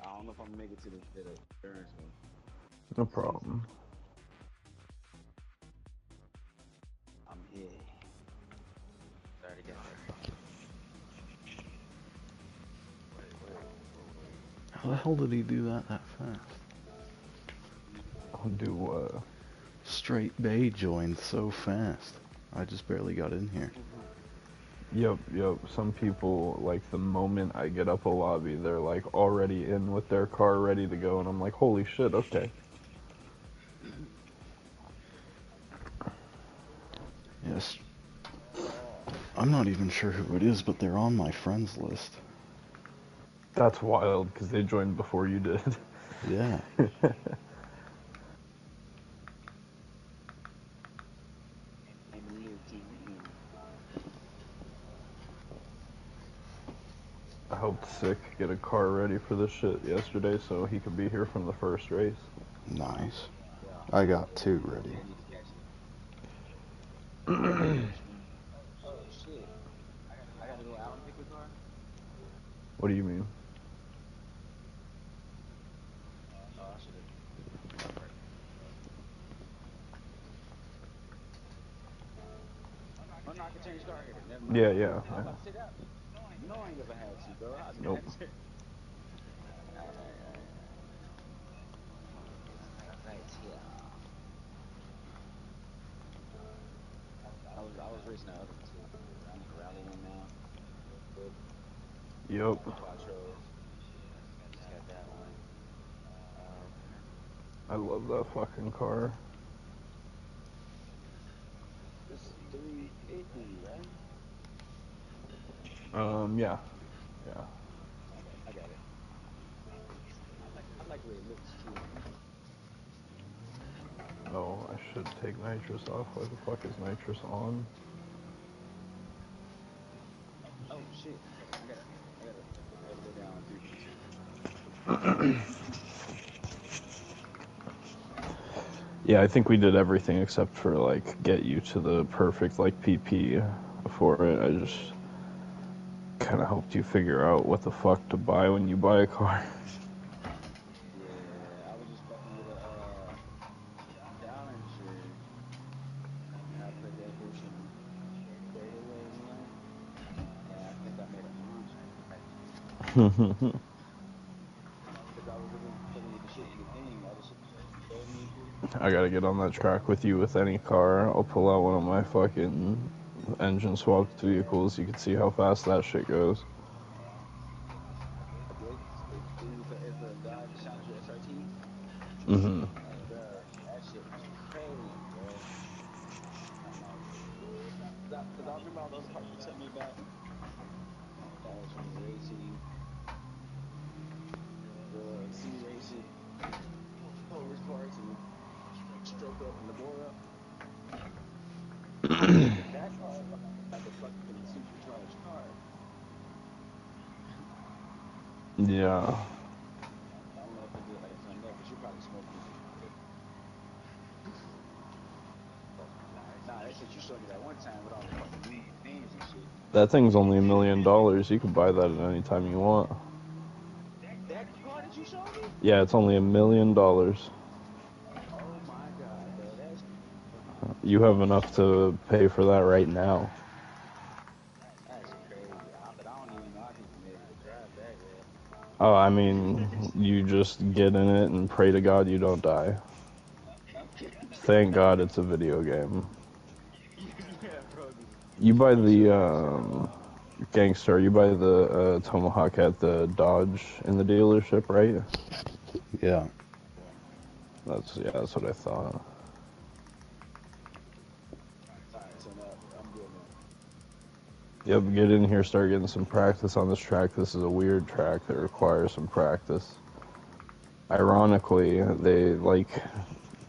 I don't know if I'm gonna make it to the insurance one. No problem. I'm here. Sorry to get there. How the hell did he do that fast? I'll do what? Straight Bay joined so fast. I just barely got in here. Yep. Some people, like, the moment I get up a lobby, they're, like, already in with their car ready to go, and I'm like, holy shit, okay. Yes. I'm not even sure who it is, but they're on my friends list. That's wild, because they joined before you did. Yeah. I helped Sick get a car ready for this shit yesterday so he could be here from the first race. Nice. I got 2 ready. Oh shit! I gotta go out and pick the car. What do you mean? Oh, I should have. Oh no, I can change car here. Never mind. Yeah. I was about to say that. No, I ain't ever had to, bro. I Nope. Right here. I was racing that other one too. I need a rally one now. Yep. Quattro. Just got that one. I love that fucking car. This is 350, right? Yeah. I got it. I like the way it looks too. Oh, I should take nitrous off. Why the fuck is nitrous on? Oh shit! I gotta go down 352. Yeah, I think we did everything except for, like, get you to the perfect, like, PP for it. I just kind of helped you figure out what the fuck to buy when you buy a car. Yeah, I was just fucking with a Challenger, and I put that bitch in fadeaway one, and I think I made a monster. Cause I was looking at the shit in the thing, all the shit you showed me and shit. I gotta get on that track with you with any car. I'll pull out one of my fucking engine swapped vehicles. You can see how fast that shit goes. It's the Dodge Challenger SRT. Mm-hmm. Bro, that shit was crazy, bro. I'm like, cause I remember all those parts you sent me about. That was from the racing, the C racing, Polish parts, and the stroke up and the bore up. Cause that car is like a fucking supercharged car. Yeah. I don't know if it did like something up, but you're probably smoking some shit. Nah, that shit you showed me that one time with all the fucking names and shit. That thing's only $1 million. You can buy that at any time you want. That car that you showed me? Yeah, it's only $1 million. Oh my god, bro, that's You have enough to pay for that right now. crazy. But I don't even know I can be able to drive that yet. Oh, I mean, you just get in it and pray to God you don't die. Thank God it's a video game. Yeah, bro. You buy You showed the me that shit. Gangster, you buy the Tomahawk at the Dodge in the dealership, right? Yeah. That's what I thought. Alright, so now I'm good now. Yep, get in here, start getting some practice on this track. This is a weird track that requires some practice. Ironically,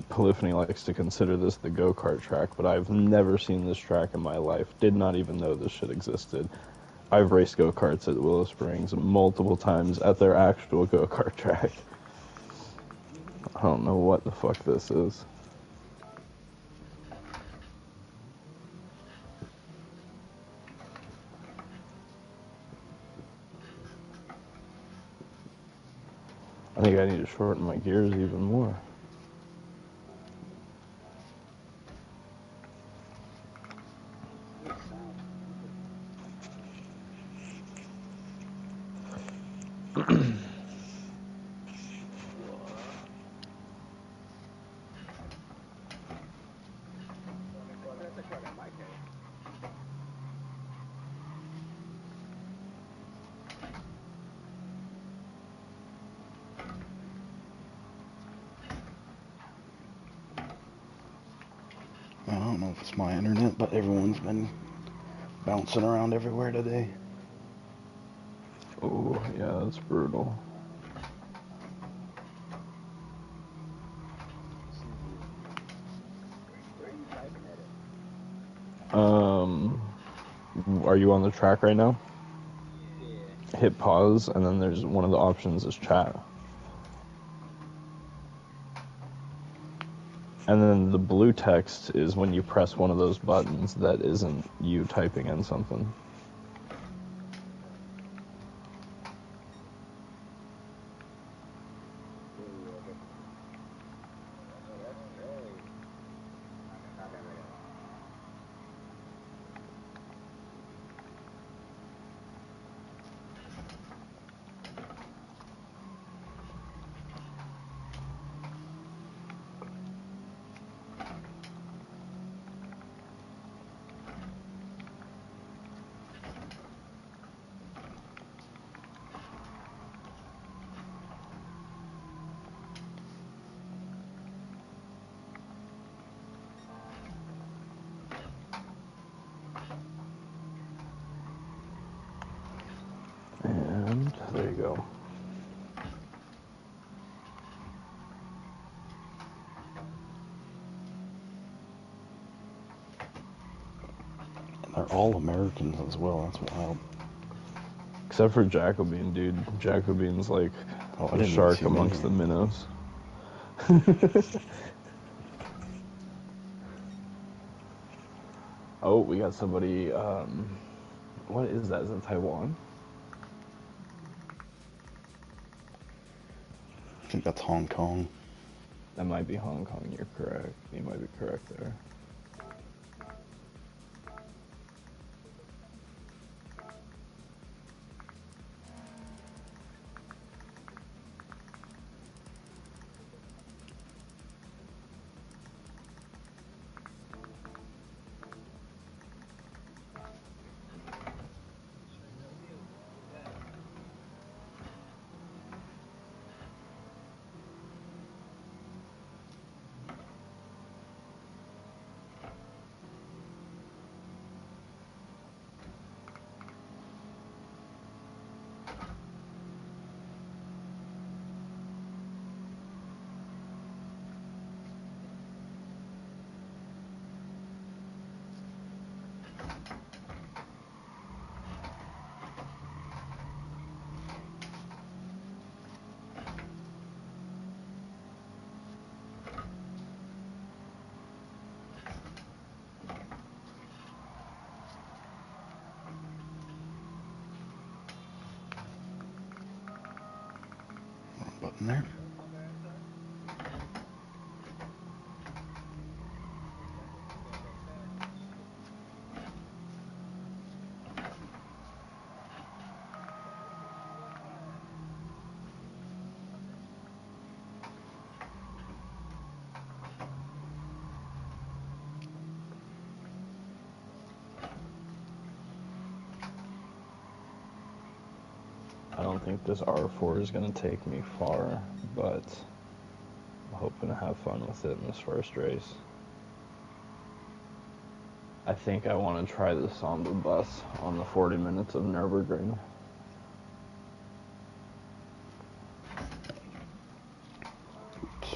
Polyphony likes to consider this the go-kart track, but I've never seen this track in my life. Did not even know this shit existed. I've raced go-karts at Willow Springs multiple times at their actual go-kart track. I don't know what the fuck this is. to shorten my gears even more. I don't know if it's my internet, but everyone's been bouncing around everywhere today. Oh, yeah, that's brutal. Where are you typing at it? Are you on the track right now? Yeah. Hit pause, and then there's one of the options is chat. And then the blue text is when you press one of those buttons that isn't you typing in something. And there you go. And they're all Americans as well. That's wild. Except for Jacobin, dude. Jacobin's like Oh, I the didn't even shark see him in amongst the here. minnows. Oh, we got somebody, what is that? Is that Taiwan? I think that's Hong Kong. That might be Hong Kong, you're correct. You might be correct there. Wrong button there. I don't think this R4 is going to take me far, but I'm hoping to have fun with it in this first race. I think I want to try the Samba bus on the 40 minutes of Nürburgring. Oops.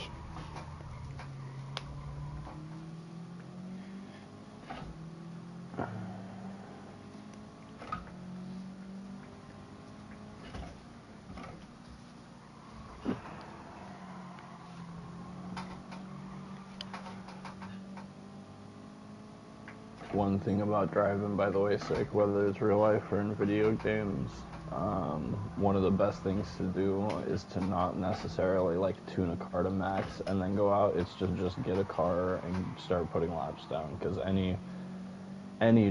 One thing about driving, by the way, sick, whether it's real life or in video games, One of the best things to do is to not necessarily like tune a car to max and then go out. It's to just get a car and start putting laps down, because any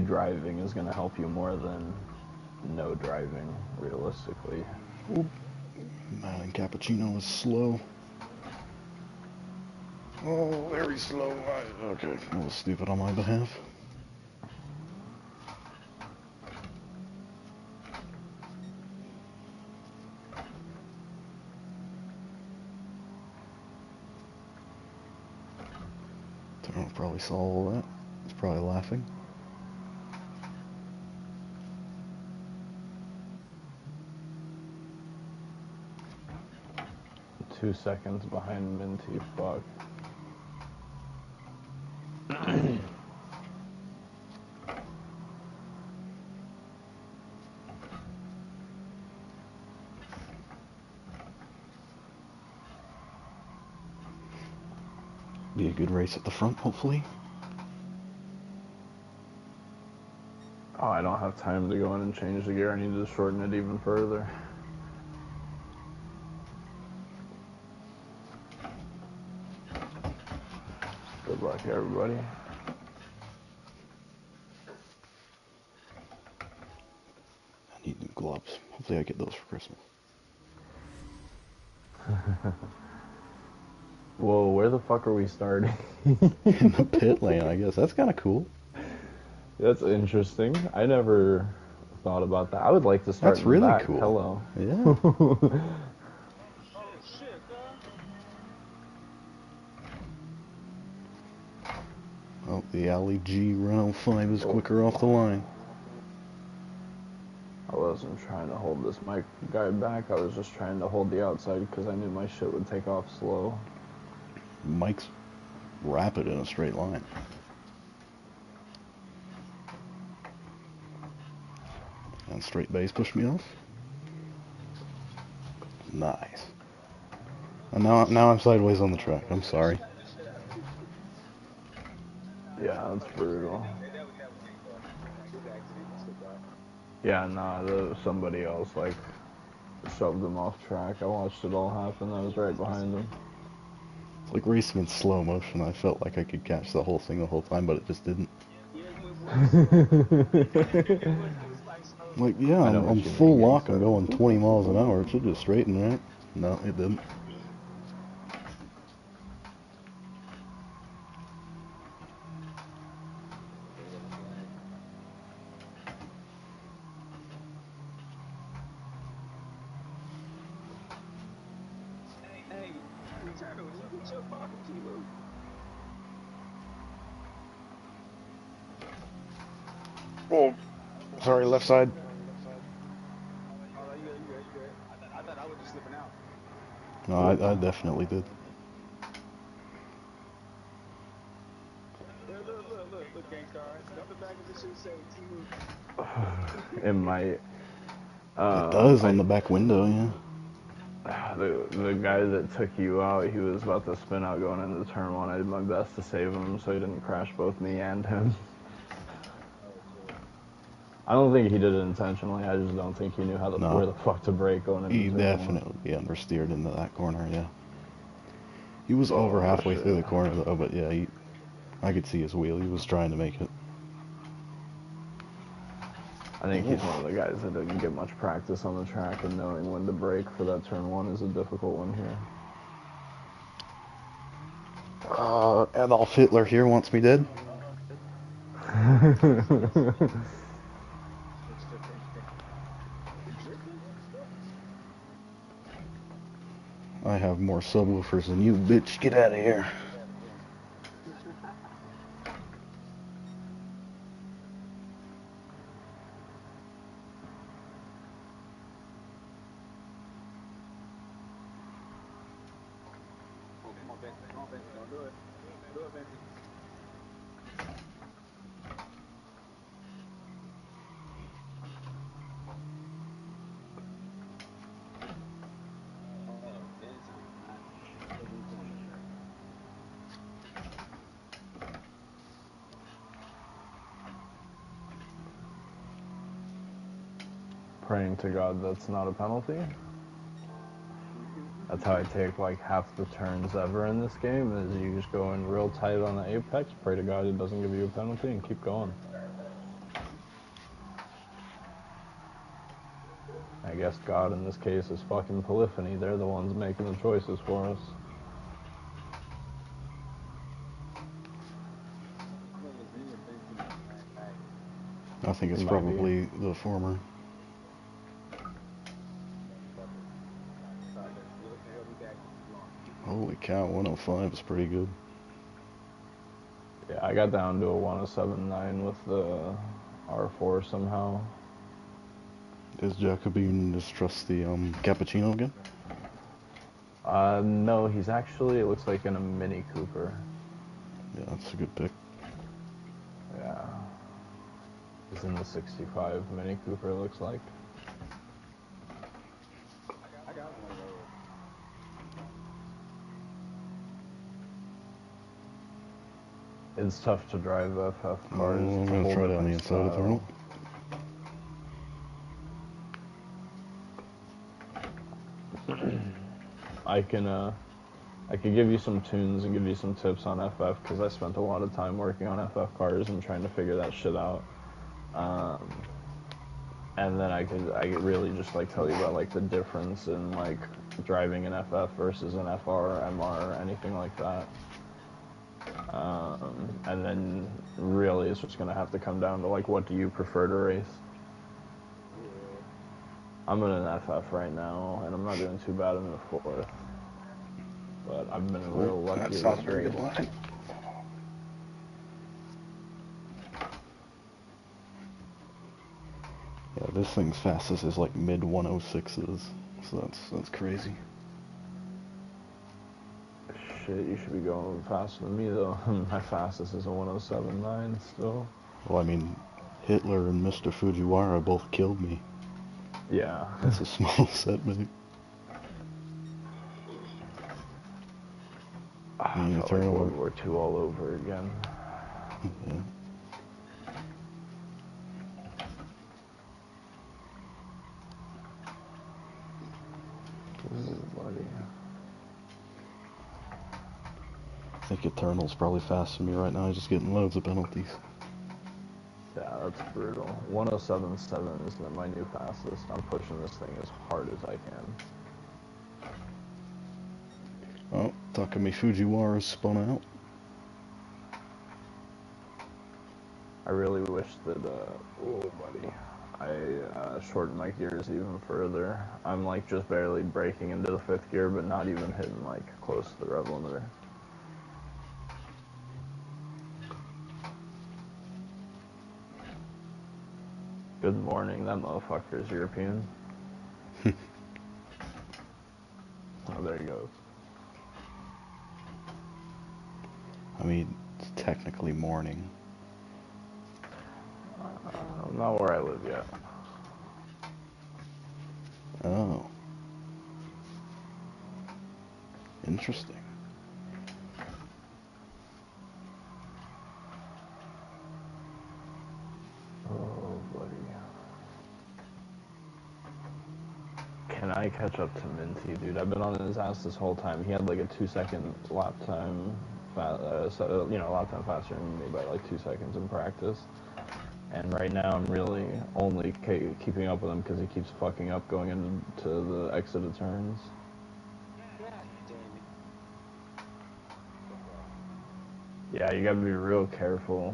driving is going to help you more than no driving, realistically. Man, and cappuccino is slow. Oh, very slow. Okay, that was stupid on my behalf. Tyrone probably saw all that. He's probably laughing. Two seconds behind Minty, fuck. Be a good race at the front, hopefully. Oh, I don't have time to go in and change the gear. I need to shorten it even further. Good luck, everybody. I need new gloves. Hopefully I get those for Christmas. Whoa, where the fuck are we starting? In the pit lane, I guess. That's kind of cool. That's interesting. I never thought about that. I would like to start That's in the really back. cool. Hello. Yeah. Oh shit, Oh, the Alley G Renault 5 is quicker off the line. I wasn't trying to hold this mic guy back. I was just trying to hold the outside because I knew my shit would take off slow. Mike's rapid in a straight line. And straight base pushed me off. Nice. And now I'm sideways on the track. I'm sorry. Yeah, that's brutal. Yeah, nah, somebody else like shoved him off track. I watched it all happen. I was right behind him. It's like racing in slow motion. I felt like I could catch the whole thing the whole time, but it just didn't. Like, yeah, I know what I'm you full mean. lock. I'm going 20 miles an hour. It should just straighten, right? No, it didn't. hey, Turtle, you get your fucking kilo. Oh, sorry, left side. Oh, no, you good. I thought I was just slipping out. No, I definitely did. Look, gang car. On the back of this shit say T-Move. It might. It does on the back window, yeah. The guy that took you out, he was about to spin out going into turn one. I did my best to save him so he didn't crash both me and him. I don't think he did it intentionally. I just don't think he knew where the fuck to brake going into He turn definitely understeered into that corner, yeah. He was over one. halfway through the corner though, but yeah, I could see his wheel. He was trying to make it. I think he's one of the guys that didn't get much practice on the track, and knowing when to brake for that turn one is a difficult one here. Adolf Hitler here wants me dead. I have more subwoofers than you, bitch. Get out of here. Oh, come on, Benji. Don't do it. Do it, Benji. praying to God that's not a penalty. That's how I take like half the turns ever in this game, is you just go in real tight on the apex, pray to God it doesn't give you a penalty, and keep going. I guess God in this case is fucking Polyphony. They're the ones making the choices for us. I think it's probably the former. Holy cow, 105 is pretty good. Yeah, I got down to a 107.9 with the R4 somehow. Is Jacobean just trust the cappuccino again? No, he's actually, it looks like in a Mini Cooper. Yeah, that's a good pick. Yeah. He's in the 65 Mini Cooper, it looks like. I got one of those. It's tough to drive FF cars. I'm gonna try it on the inside of thermal. I could give you some tunes and give you some tips on FF, because I spent a lot of time working on FF cars and trying to figure that shit out. And then I could really just like tell you about like the difference in like driving an FF versus an FR, MR, anything like that. And then really it's just gonna have to come down to like, what do you prefer to race? I'm in an FF right now, and I'm not doing too bad in the 4th. But I've been real lucky. That's not a very good line. Yeah, this thing's fastest is like mid 106s, so that's crazy. Shit, you should be going faster than me though. My fastest is a 107.9 still. Well, I mean, Hitler and Mr. Fujiwara both killed me. Yeah. That's a small setback. I felt like World War II all over again. Yeah. Ooh, buddy. I think Eternal's probably faster than me right now. He's just getting loads of penalties. Yeah, that's brutal. 107.7 is my new fastest. I'm pushing this thing as hard as I can. Oh, Takumi Fujiwara's spun out. I really wish that, oh buddy, I shortened my gears even further. I'm like just barely breaking into the 5th gear, but not even hitting like close to the rev limiter. Good morning, that motherfucker is European. Oh, there he goes. I mean, it's technically morning. Not where I live yet. Oh. Interesting. Oh, buddy. Can I catch up to Minty, dude? I've been on his ass this whole time. He had like a 2-second lap time, lap time faster than me by like 2 seconds in practice. And right now I'm really only keeping up with him because he keeps fucking up going into the exit of turns. God damn it. Yeah, you gotta be real careful.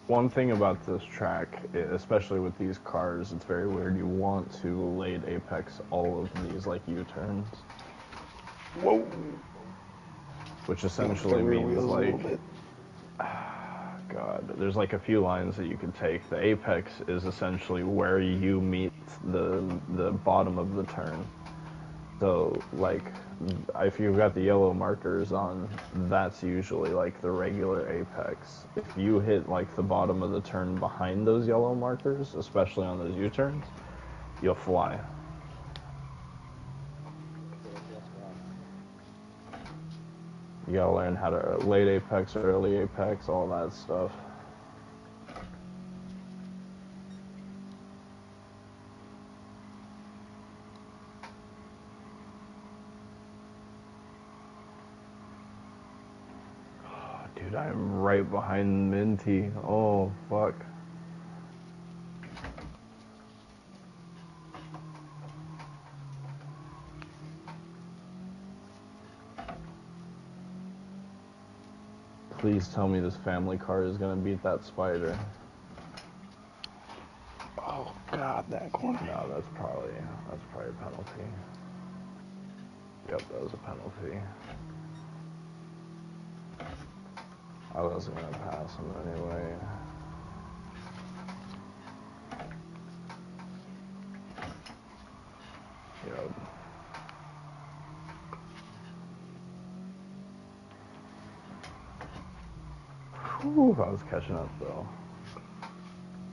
One thing about this track, especially with these cars, it's very weird. You want to late apex all of these like U-turns. Whoa! Which essentially means like, God, there's like a few lines that you can take. The apex is essentially where you meet the bottom of the turn. So like, if you've got the yellow markers on, that's usually like the regular apex. If you hit like the bottom of the turn behind those yellow markers, especially on those U-turns, you'll fly. You gotta learn how to late apex, early apex, all that stuff. Oh, dude, I'm right behind Minty. Oh, fuck. Please tell me this family car is gonna beat that spider. Oh God, that corner. No, that's probably a penalty. Yep, that was a penalty. I wasn't gonna pass him anyway. Yep. Whew, I was catching up though.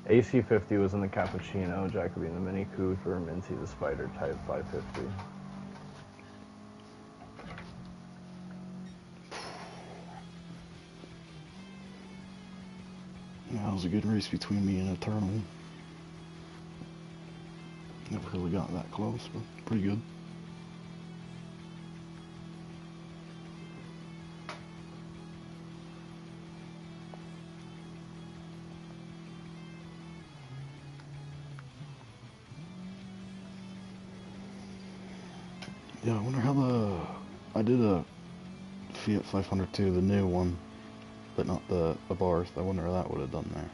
AC50 was in the Cappuccino, Jacoby in the Mini Cooper, Minty the Spider Type 550. Yeah, that was a good race between me and Eternal. Never really got that close, but pretty good. Yeah, I wonder how I did a Fiat 502, the new one, but not the Barth. I wonder how that would have done there.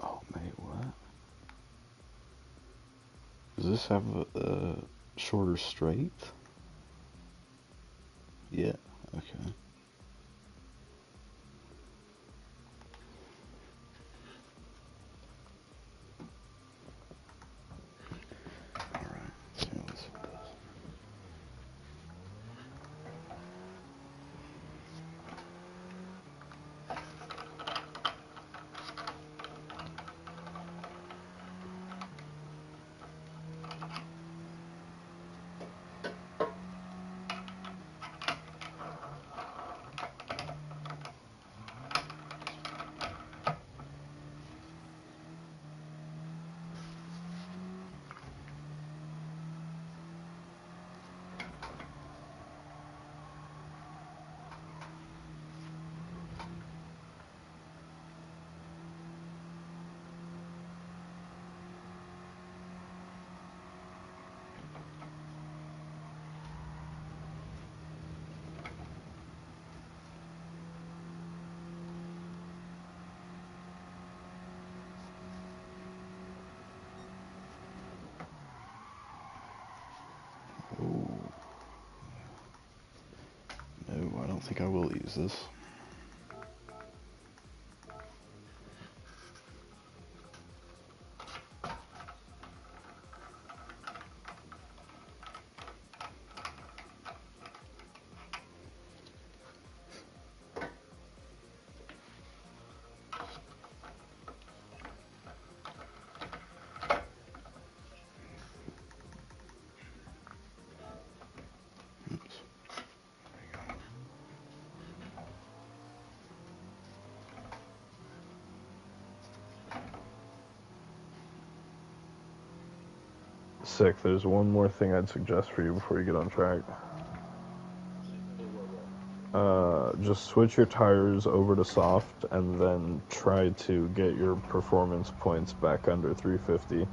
Oh, mate, what? Does this have a shorter straight? Yeah, okay. Alright, let's see what this one does. Oh, no, I don't think I will use this. sick. There's one more thing I'd suggest for you before you get on track. Just switch your tires over to soft and then try to get your performance points back under 350.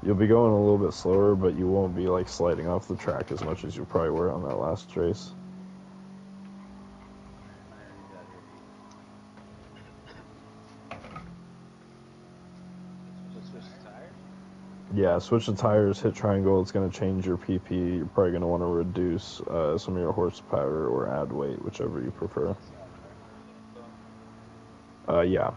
You'll be going a little bit slower, but you won't be like sliding off the track as much as you probably were on that last race. Yeah, switch the tires, hit triangle, it's going to change your PP. You're probably going to want to reduce some of your horsepower or add weight, whichever you prefer. Yeah.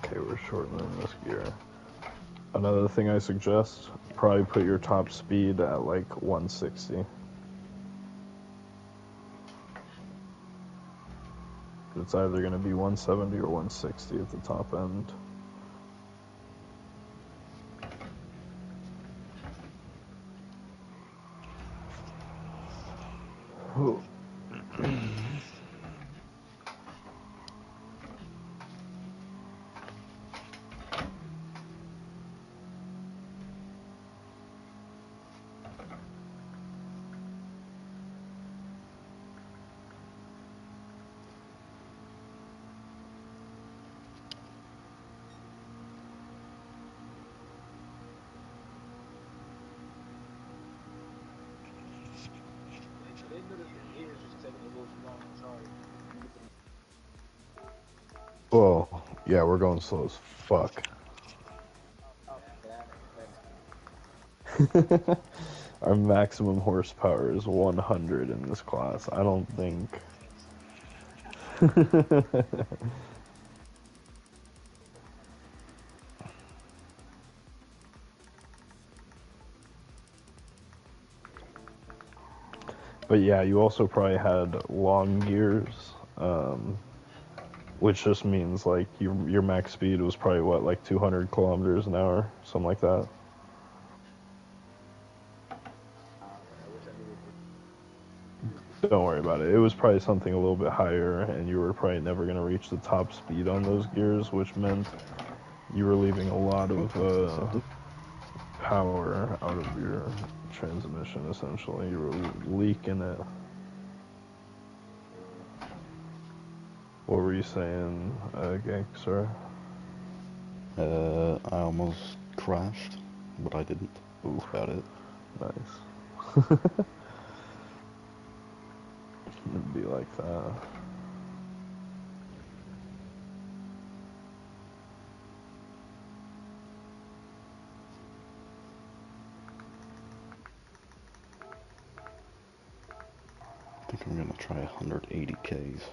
Okay, we're shortening this gear. Another thing I suggest, probably put your top speed at like 160. It's either going to be 170 or 160 at the top end. Well, yeah, we're going slow as fuck. Our maximum horsepower is 100 in this class. I don't think. But yeah, you also probably had long gears, which just means like your max speed was probably what, like 200 kilometers an hour, something like that. Don't worry about it. It was probably something a little bit higher, and you were probably never going to reach the top speed on those gears, which meant you were leaving a lot of power out of your transmission, essentially. You were leaking it. What were you saying, Gank, sir? I almost crashed, but I didn't. That's about it. Nice. It'd be like that. I think I'm gonna try 180 Ks.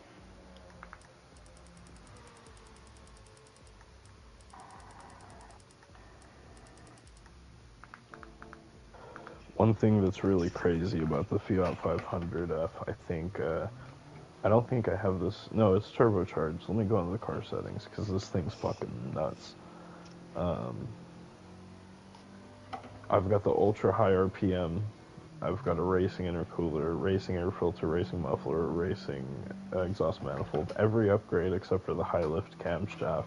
One thing that's really crazy about the Fiat 500F, I think, I don't think I have this. No, it's turbocharged. Let me go into the car settings, because this thing's fucking nuts. I've got the ultra high RPM. I've got a racing intercooler, racing air filter, racing muffler, racing exhaust manifold. Every upgrade except for the high lift camshaft.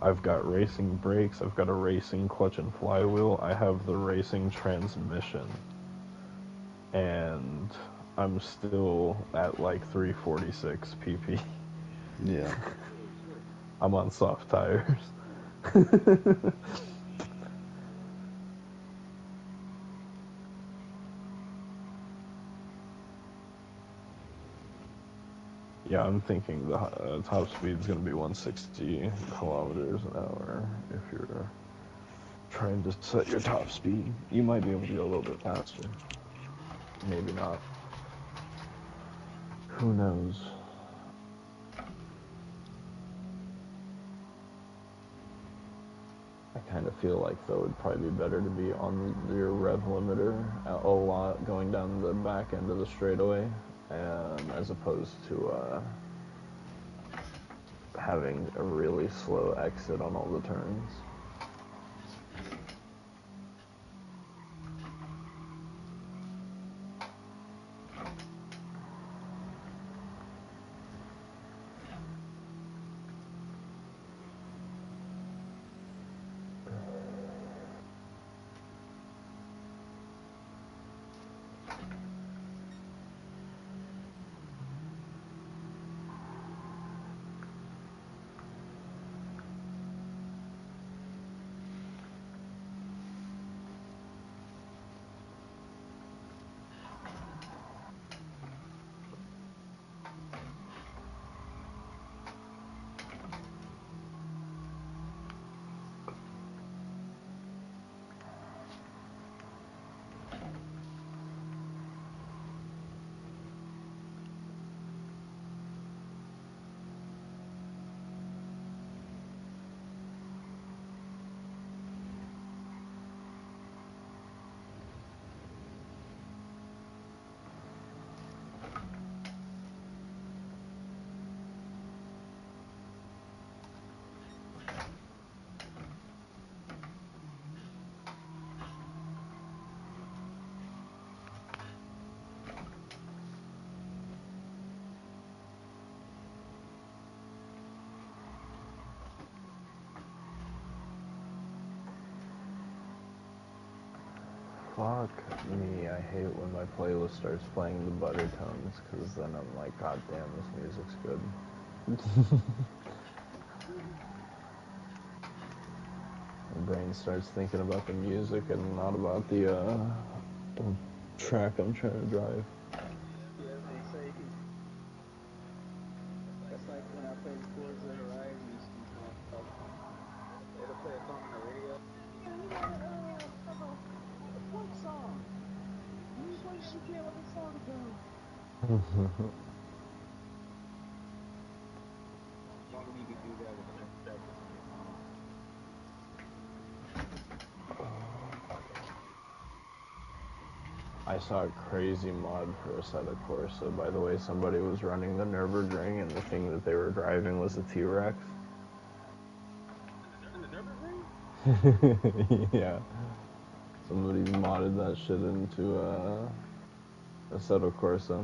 I've got racing brakes. I've got a racing clutch and flywheel. I have the racing transmission. And I'm still at like 346 pp. Yeah. I'm on soft tires. Yeah, I'm thinking the top speed is going to be 160 kilometers an hour if you're trying to set your top speed. You might be able to go a little bit faster. Maybe not. Who knows? I kind of feel like, though, it'd probably be better to be on your rev limiter a lot going down the back end of the straightaway, as opposed to having a really slow exit on all the turns. fuck me. I hate when my playlist starts playing the butter tones, because then I'm like, god damn, this music's good. My brain starts thinking about the music and not about the track I'm trying to drive. Yeah, they say that's like when I play Forza Horizon and stuff. It'll play a song on the radio. Yeah, we got a punk song. We just want you to get what the song about. Won't need to do that with the next track that's on the song. I saw a crazy mod for Assetto Corsa. By the way, somebody was running the Nürburgring, and the thing that they were driving was a T-Rex. In the Nürburgring? Yeah. Somebody modded that shit into Assetto Corsa.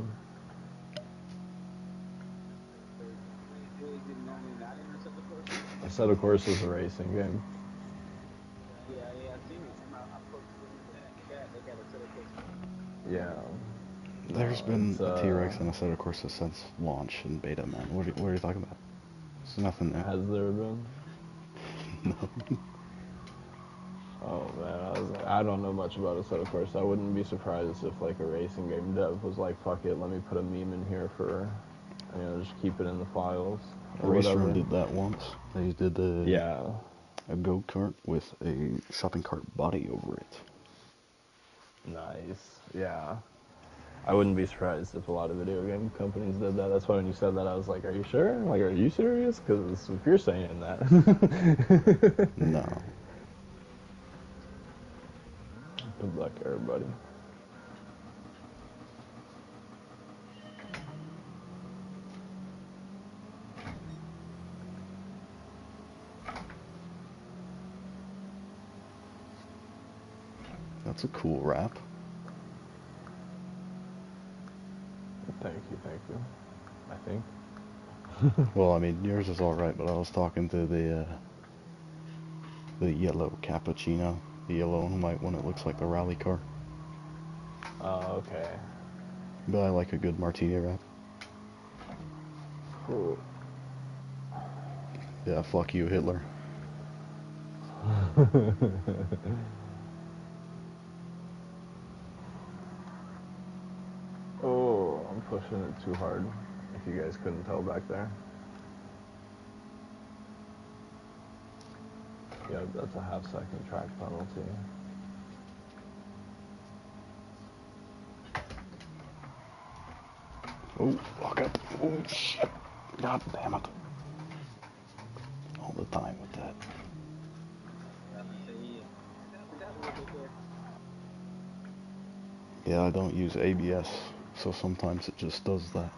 Really did not in Assetto Corsa? Assetto Corsa is a racing game. Yeah, I seen it. I posted it in the chat. They got Assetto Corsa. Yeah. There's been a T-Rex in Assetto Corsa since launch in beta, man. What are you talking about? There's nothing there. Has there been? No. Oh man, I don't know much about Assetto Corsa. I wouldn't be surprised if like a racing game dev was like, fuck it, let me put a meme in here for, just keep it in the files. Race Room did that once. They did Yeah. a go-kart with a shopping cart body over it. Nice. Yeah. I wouldn't be surprised if a lot of video game companies did that. That's why when you said that, I was like, are you sure? Like, are you serious? Because if you're saying that. No. Good luck, everybody. That's a cool rap. Thank you. I think. Well, I mean, yours is alright, but I was talking to the yellow cappuccino. The yellow and white one, it looks like the rally car. Oh, okay. But I like a good martini rap. Cool. Yeah, fuck you, Hitler. Oh, I'm pushing it too hard, if you guys couldn't tell back there. Yep, that's a half-second track penalty. Oh, fuck up. Oh, shit. God damn it. All the time with that. Yeah, I don't use ABS, so sometimes it just does that.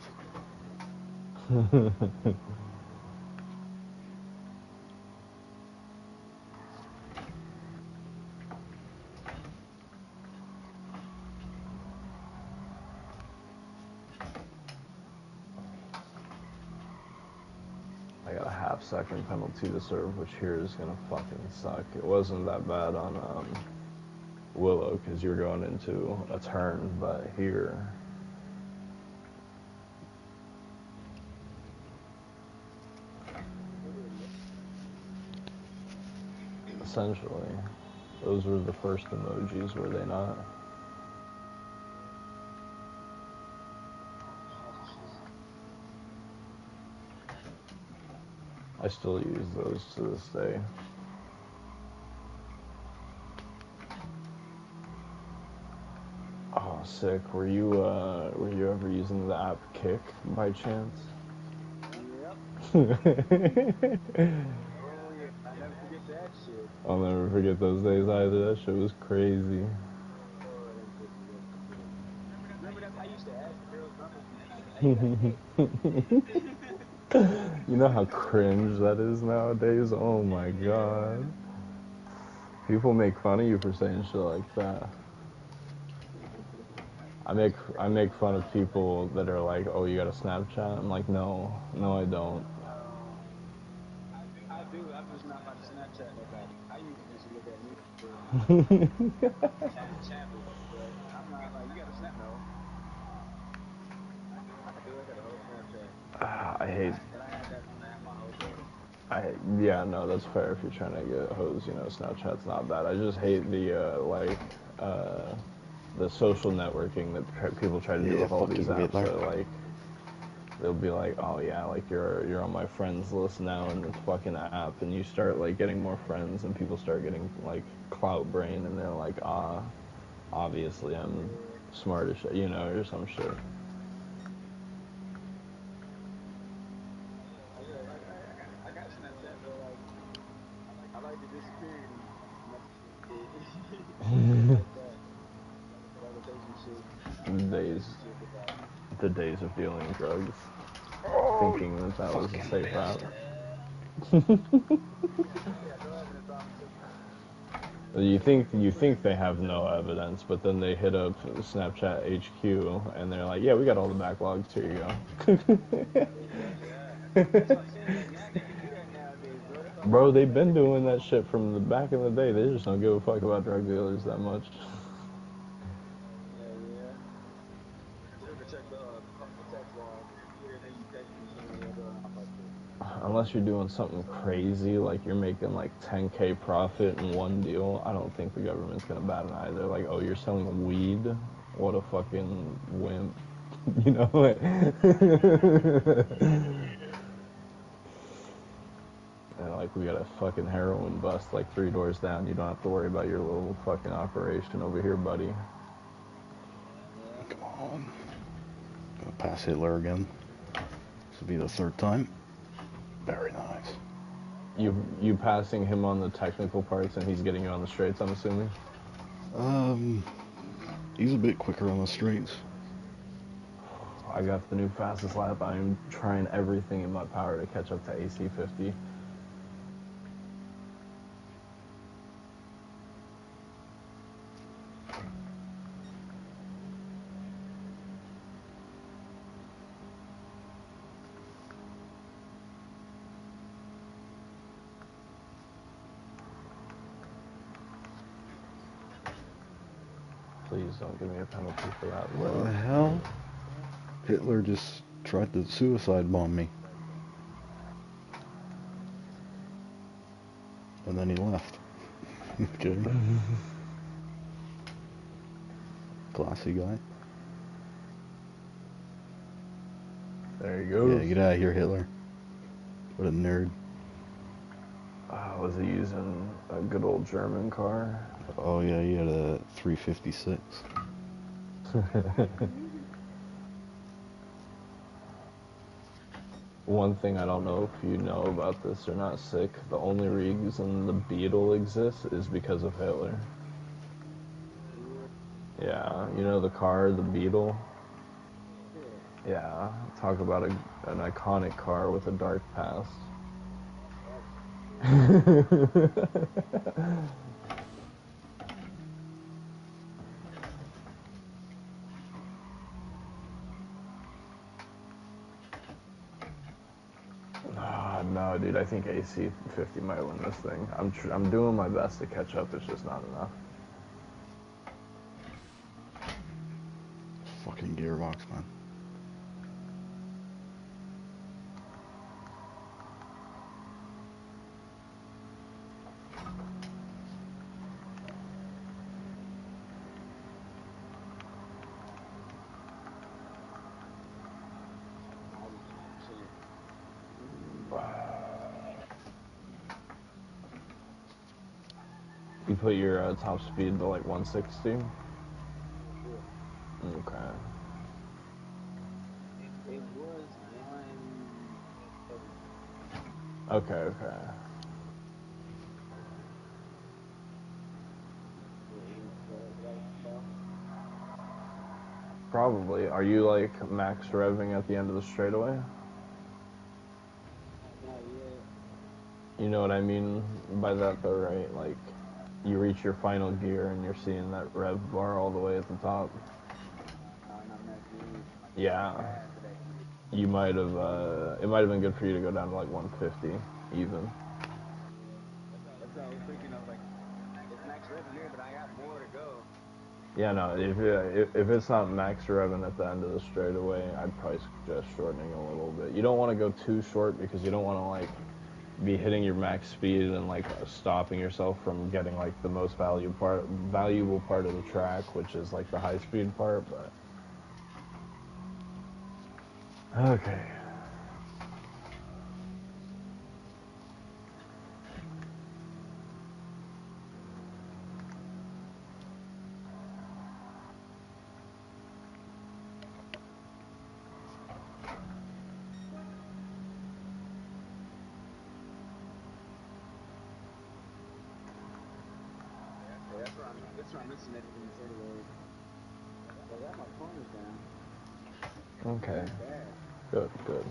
I got a half-second penalty to serve, which here is gonna fucking suck. It wasn't that bad on Willow, because you were going into a turn, but here... Essentially, those were the first emojis, were they not? I still use those to this day. Oh, sick. Were you ever using the app Kick by chance? Yep. Oh yeah, I never forget that shit. I'll never forget those days either. That shit was crazy. Oh, them shits was good. Remember that I used to ask girls' numbers and be like, "Hey, you got Kick?" You know how cringe that is nowadays? Oh my god. People make fun of you for saying shit like that. I make fun of people that are like, oh, you got a Snapchat? I'm like, no, I don't. I do. I'm just not about to Snapchat nobody. I usually just look at me for chat with them, but I'm not like, you got a Snap? No. I do. I got a whole Snapchat. I hate. But I had that when I had my whole day. Yeah, no, that's fair if you're trying to get hoes. You know, Snapchat's not bad. I just hate the social networking that people try to do Yeah, with all these fucking apps. Hitler. So like, they'll be like, oh yeah, like you're on my friends list now in this fucking app, and you start like getting more friends, and people start getting like clout brain, and they're like, obviously I'm smart as shit, you know, or some shit. Yeah, like I got Snapchat, but like I like the disappearing shit like that. Levitation shit. The days, Levitation shit. But the days of dealing drugs, Oh, thinking that that was a fucking safe route. bastard. yeah, no evidence on it. You think they have no evidence, but then they hit up Snapchat HQ and they're like, "Yeah, we got all the backlogs. Here you go." That's what I'm saying. Like mad niggas do that nowadays, bro. That's all Bro, y'all do. they've been doing that shit from the back in the day. They just don't give a fuck about drug dealers that much. Yeah. You ever check the text computer and then you text the machine when you're doing all like this? Unless you're doing something crazy, like you're making like 10K profit in one deal, I don't think the government's gonna bat an eye. They're like, oh, you're selling weed? What a fucking wimp. You know? And like, we got a fucking heroin bust like 3 doors down. You don't have to worry about your little fucking operation over here, buddy. Yeah. Come on. Gonna pass Hitler again. This will be the third time. Very nice. You passing him on the technical parts and he's getting you on the straights, I'm assuming? He's a bit quicker on the straights. I got the new fastest lap. I'm trying everything in my power to catch up to AC50. Please don't give me a penalty for that. What the hell? Hitler just tried to suicide bomb me. And then he left. Okay. Classy guy. There you go. Yeah, get out of here, Hitler. What a nerd. Was he using a good old German car? Oh yeah, he had a 356. One thing I don't know if you know about this or not, Sick, the only reason the Beetle exists is because of Hitler. Yeah, you know the car, the Beetle? Yeah, talk about an iconic car with a dark past. No, dude, I think AC50 might win this thing. I'm doing my best to catch up. It's just not enough. Fucking gearbox, man. You put your top speed to like 160? Okay. It was 170. Okay. Probably. Are you like max revving at the end of the straightaway? Not yet. You know what I mean by that though, right? Like, you reach your final gear and you're seeing that rev bar all the way at the top. Not max speed. Yeah. After that. You might have, it might have been good for you to go down to like 150 even. more to go. Yeah, no, if it's not max revving at the end of the straightaway, I'd probably suggest shortening a little bit. You don't want to go too short because you don't want to like be hitting your max speed and like stopping yourself from getting like the most valuable part of the track, which is like the high speed part. But okay. Yeah, that's where I'm missing everything anyway. I got my corners down. Okay. Not bad. Good, good.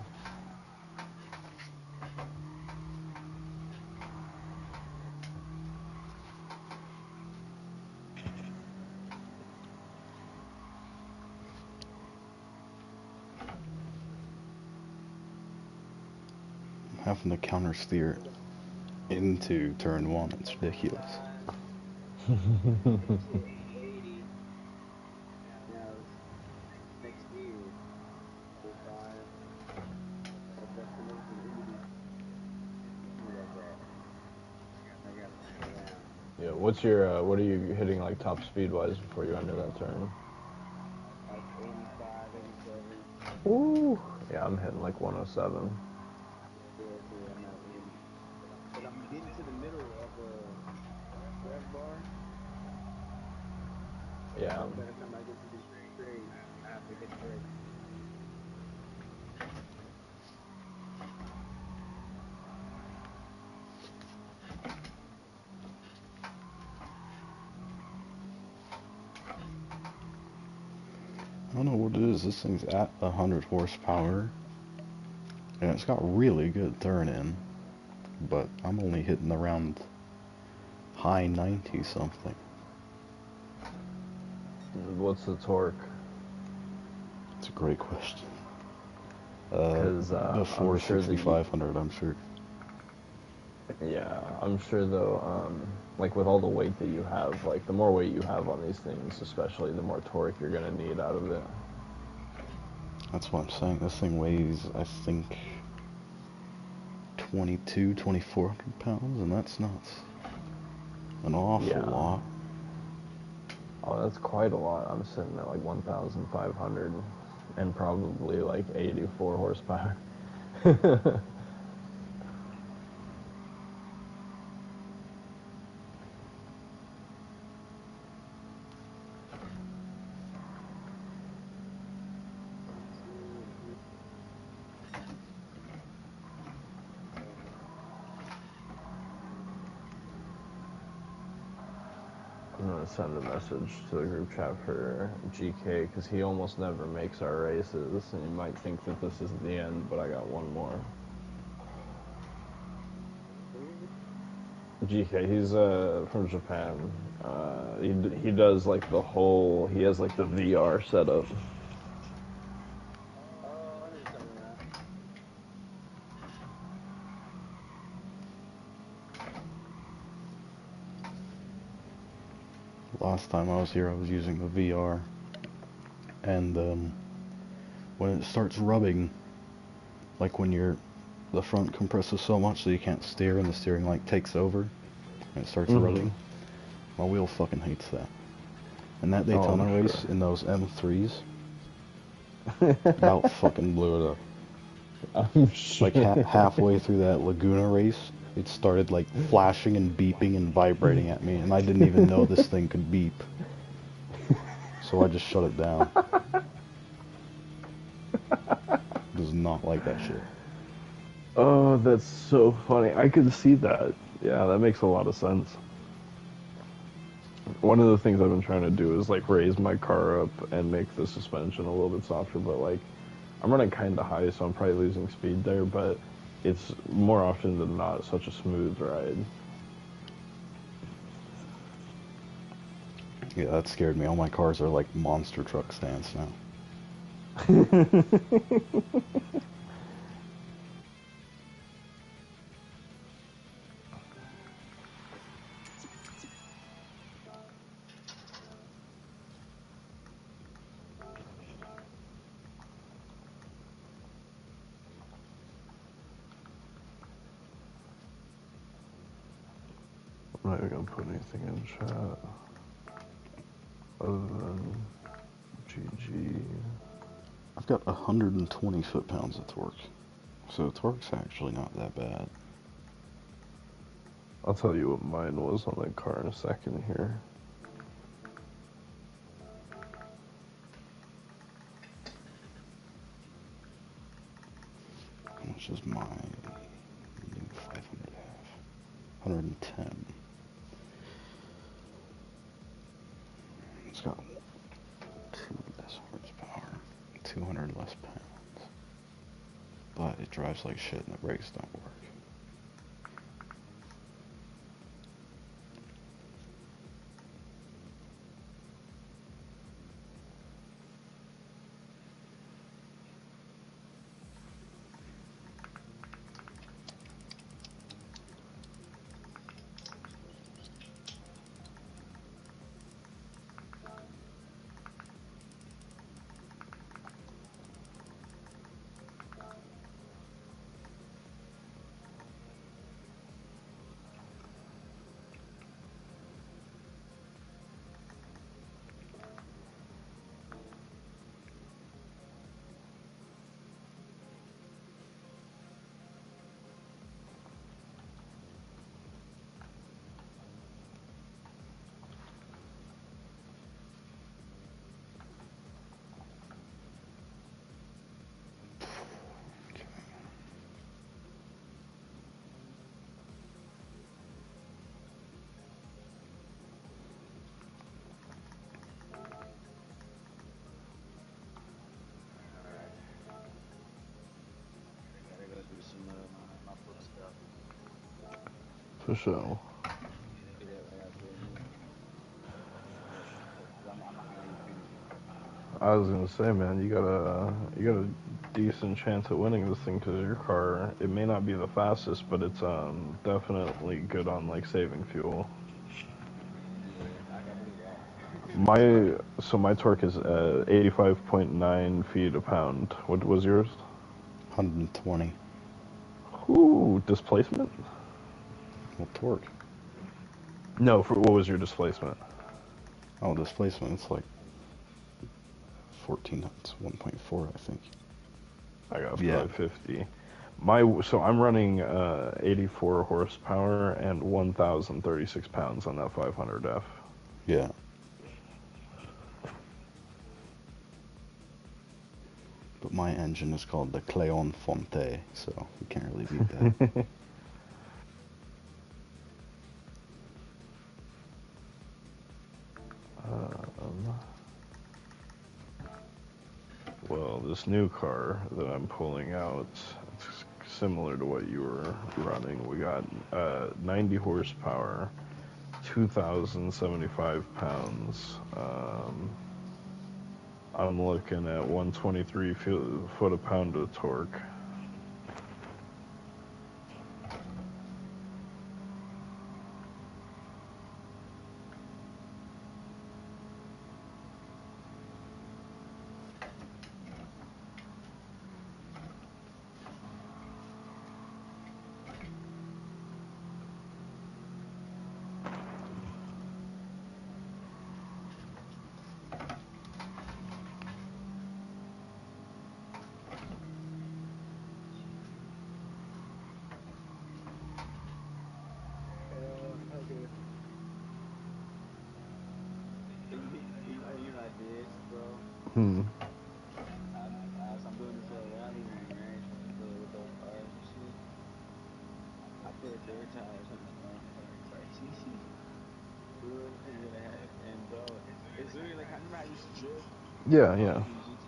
Having to counter steer into turn one, it's ridiculous. Usually 80. Now, next year, 45. That destination 80. Something like that. I got to slow down. Yeah, what are you hitting like top speed wise before you enter that turn? Like 85, 87. Ooh. Yeah, I'm hitting like 107. Yeah, see, I'm at 80. But I'm getting to the middle of the rev bar. Yeah. So by the time I get to this straight, I have to hit the brakes. I don't know what it is. This thing's at 100 horsepower, and it's got really good turn in, but I'm only hitting around high 90 something. What's the torque? It's a great question. Because Before I'm sure 6500, I'm sure. yeah, I'm sure though, like with all the weight that you have, like the more weight you have on these things, especially the more torque you're gonna need out of it. That's what I'm saying. This thing weighs, I think, 2,400 pounds, and that's not an awful lot. Oh, that's quite a lot. I'm sitting at like 1,500 and probably like 84 horsepower. I'm gonna send a message to the group chat for GK because he almost never makes our races, and you might think that this is the end, but I got one more. GK, he's from Japan. He does like the whole. He has like the VR setup. Oh, I know you're talking about. Last time I was here, I was using the VR, and when it starts rubbing, like when the front compresses so much that you can't steer and the steering like takes over, and it starts rubbing, my wheel fucking hates that. And that Daytona race in those M3s about fucking blew it up. I'm sure. Like halfway through that Laguna race, it started like flashing and beeping and vibrating at me, and I didn't even know this thing could beep. So I just shut it down. Does not like that shit. Oh, that's so funny. I can see that. Yeah, that makes a lot of sense. One of the things I've been trying to do is like raise my car up and make the suspension a little bit softer, but like I'm running kind of high, so I'm probably losing speed there, but it's more often than not such a smooth ride. Yeah, that scared me. All my cars are like monster truck stance now. I'm not even gonna put anything in chat other than GG. I've got 120 foot-pounds of torque, so torque's actually not that bad. I'll tell you what mine was on that car in a second here. How much is my new 500 half? 110. It's got 2 less horsepower, 200 less pounds, but it drives like shit and the brakes don't work. For sure. I was gonna say, man, you got a decent chance at winning this thing because your car, it may not be the fastest, but it's definitely good on like saving fuel. My torque is 85.9 feet a pound. What was yours? 120. Ooh, displacement? Well, torque. No, for what was your displacement? Oh, displacement, it's like 14, it's 1.4, I think. I got Yeah. 550. So I'm running 84 horsepower and 1,036 pounds on that 500F. Yeah. But my engine is called the Cléon Fonte, so you can't really beat that. Well, this new car that I'm pulling out, it's similar to what you were running. We got 90 horsepower, 2,075 pounds. I'm looking at 123 foot a pound of torque. Hmm. As I'm doing this little rally one, right? With those cars and shit. I put dirt tires on this motherfucker. It's like, cool thing that I have. And bro, it's literally like, remember how I used to drift? Yeah, yeah. In GT?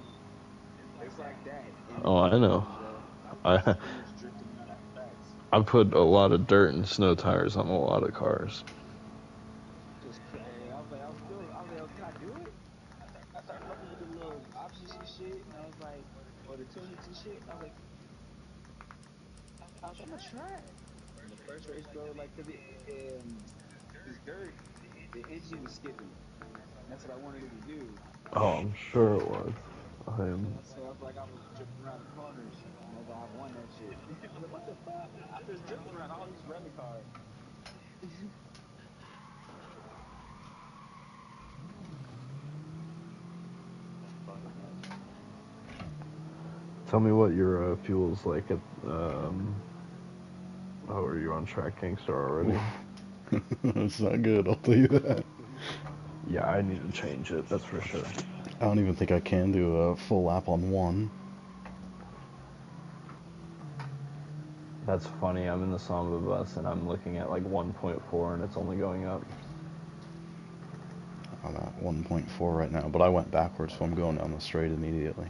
It's like that Oh, I in know. this, bro. I Pretty much drifting around on tracks. I put a lot of dirt and snow tires on a lot of cars. Just crazy. I was like, oh, can I do it? I started fucking with the little options and shit, and I was like, or the tunings and shit, and I was like, I'm gonna try it. And the first race, bro, like, cause dirt, the engine was skipping, and that's what I wanted it to do. Oh, I'm sure it was. So I was like, I was drifting around the corners, and I was like, I won that shit. I was like, what the fuck? I'm just drifting around all these rally cars. Tell me what your fuel's like at, oh, are you on Track Gangster already? It's not good, I'll tell you that. Yeah, I need to change it, that's for sure. I don't even think I can do a full lap on 1. That's funny, I'm in the Samba bus and I'm looking at like 1.4 and it's only going up. I'm at 1.4 right now, but I went backwards, so I'm going down the straight immediately.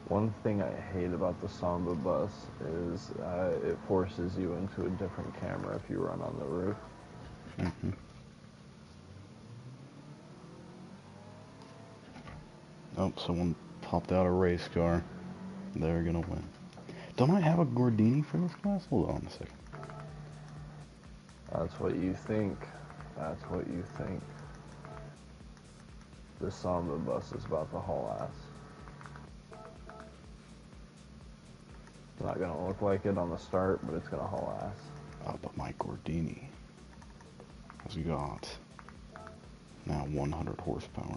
One thing I hate about the Samba bus is it forces you into a different camera if you run on the roof. Mm-hmm. Oh, someone popped out a race car. They're gonna win. Don't I have a Gordini for this class? Hold on a second. That's what you think. That's what you think. The Samba bus is about to haul ass. It's not gonna look like it on the start, but it's gonna haul ass. Oh, but my Gordini has got now 100 horsepower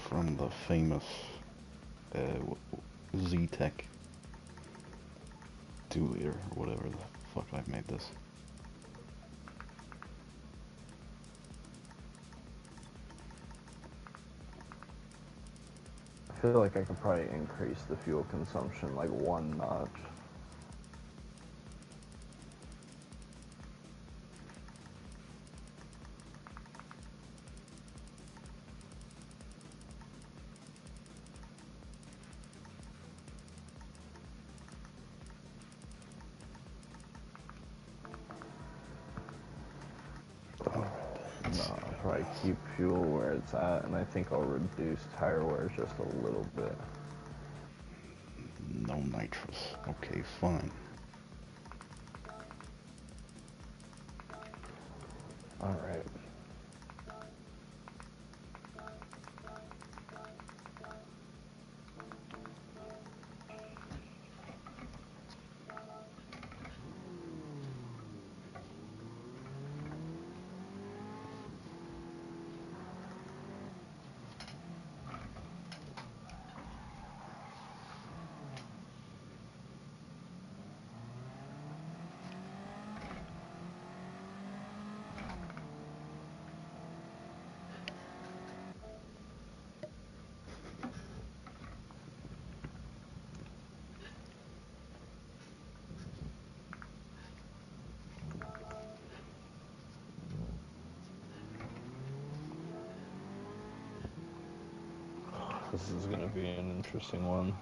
from the famous Z-Tech 2-liter or whatever the fuck I've made this. I feel like I could probably increase the fuel consumption like 1 notch. No, I'll probably keep fuel where it's at, and I think I'll reduce tire wear just a little bit. No nitrous. Okay, fine. Alright. This is going to be an interesting one.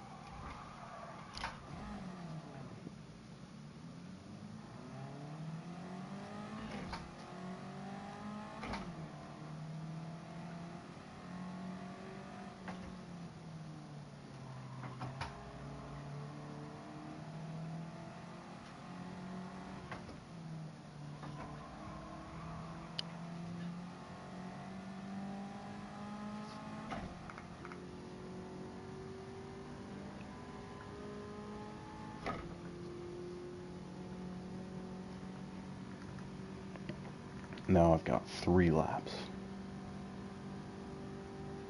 Now I've got 3 laps.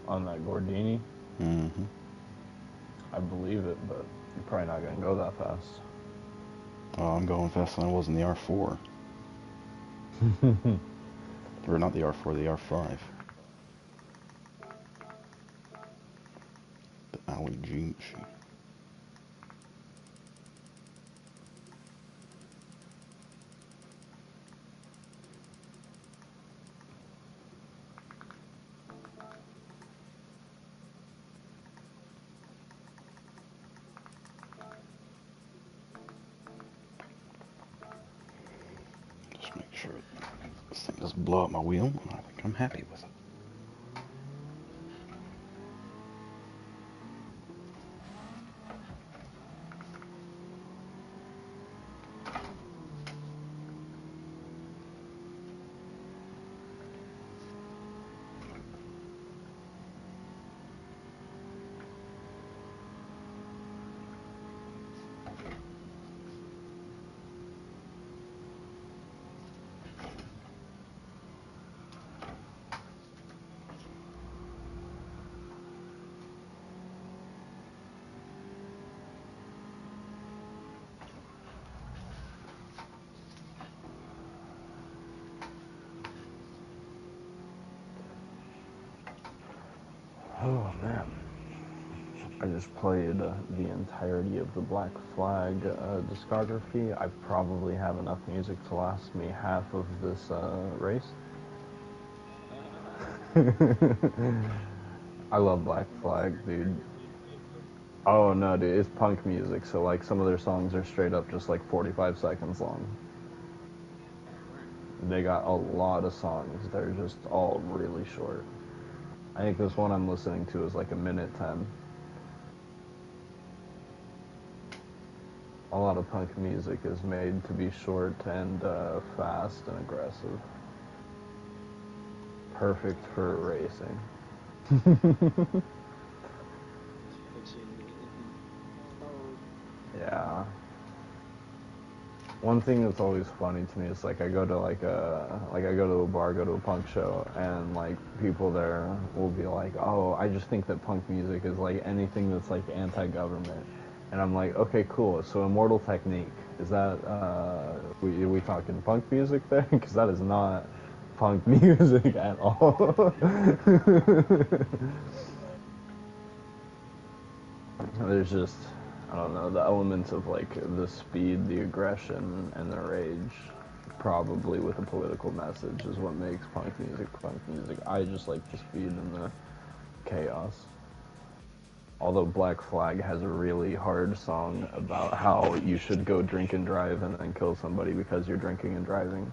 On that Gordini, Mm-hmm. I believe it, but you're probably not going to go that fast. Oh, I'm going faster than I was in the R4. Or not the R4, the R5. The Alley G machine. Just make sure this thing doesn't blow up my wheel, and I think I'm happy with it. Oh man, I just played the entirety of the Black Flag discography. I probably have enough music to last me half of this race. I love Black Flag, dude. Oh no, dude, it's punk music, so like some of their songs are straight up just like 45 seconds long. They got a lot of songs. They're just all really short. I think this one I'm listening to is like a minute 10. A lot of punk music is made to be short and fast and aggressive. Perfect for racing. Yeah. One thing that's always funny to me is like I go to a bar, go to a punk show, and like people there will be like, "Oh, I just think that punk music is like anything that's like anti-government," and I'm like, "Okay, cool. So Immortal Technique, is that we talking punk music there? Because that is not punk music at all." There's just, I don't know, the elements of like the speed, the aggression, and the rage, probably with a political message, is what makes punk music punk music. I just like the speed and the chaos. Although Black Flag has a really hard song about how you should go drink and drive and then kill somebody because you're drinking and driving.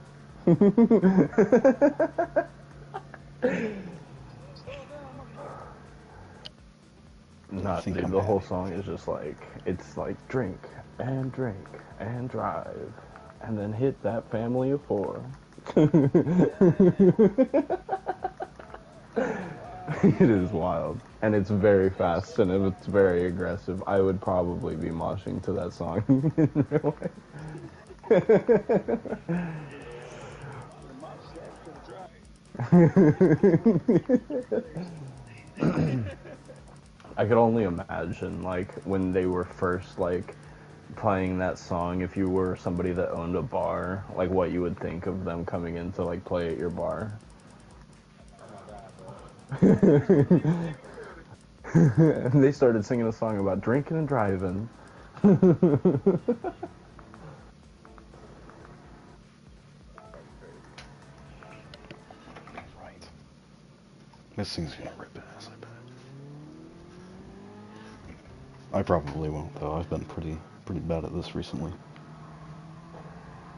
Not, dude, the whole song is just like, it's like drink and drive and then hit that family of 4. It is wild, and it's very fast and it's very aggressive. I would probably be moshing to that song in real life. I could only imagine, like, when they were first, like, playing that song, if you were somebody that owned a bar, like, what you would think of them coming in to, like, play at your bar. And they started singing a song about drinking and driving. Right. This thing's gonna rip ass, I bet. I probably won't, though. I've been pretty bad at this recently.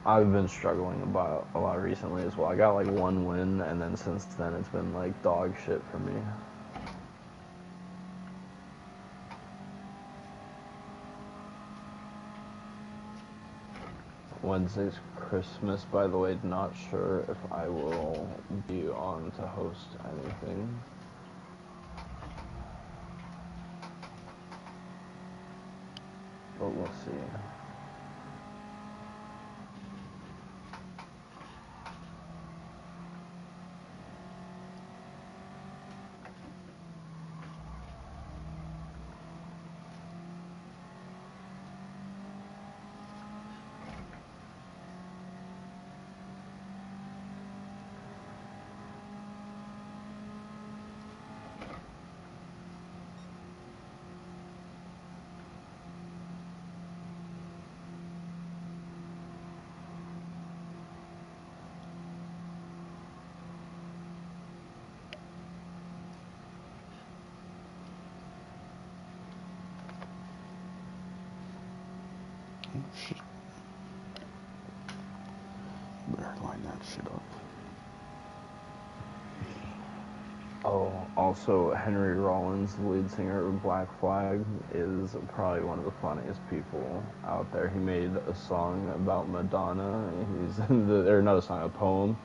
I've been struggling about a lot recently as well. I got like one win, and then since then it's been like dog shit for me. Wednesday's Christmas, by the way. Not sure if I will be on to host anything. But we'll see. Shit. Better line that shit up. Oh, also Henry Rollins, the lead singer of Black Flag, is probably one of the funniest people out there. He made a song about Madonna. Or not a song, a poem,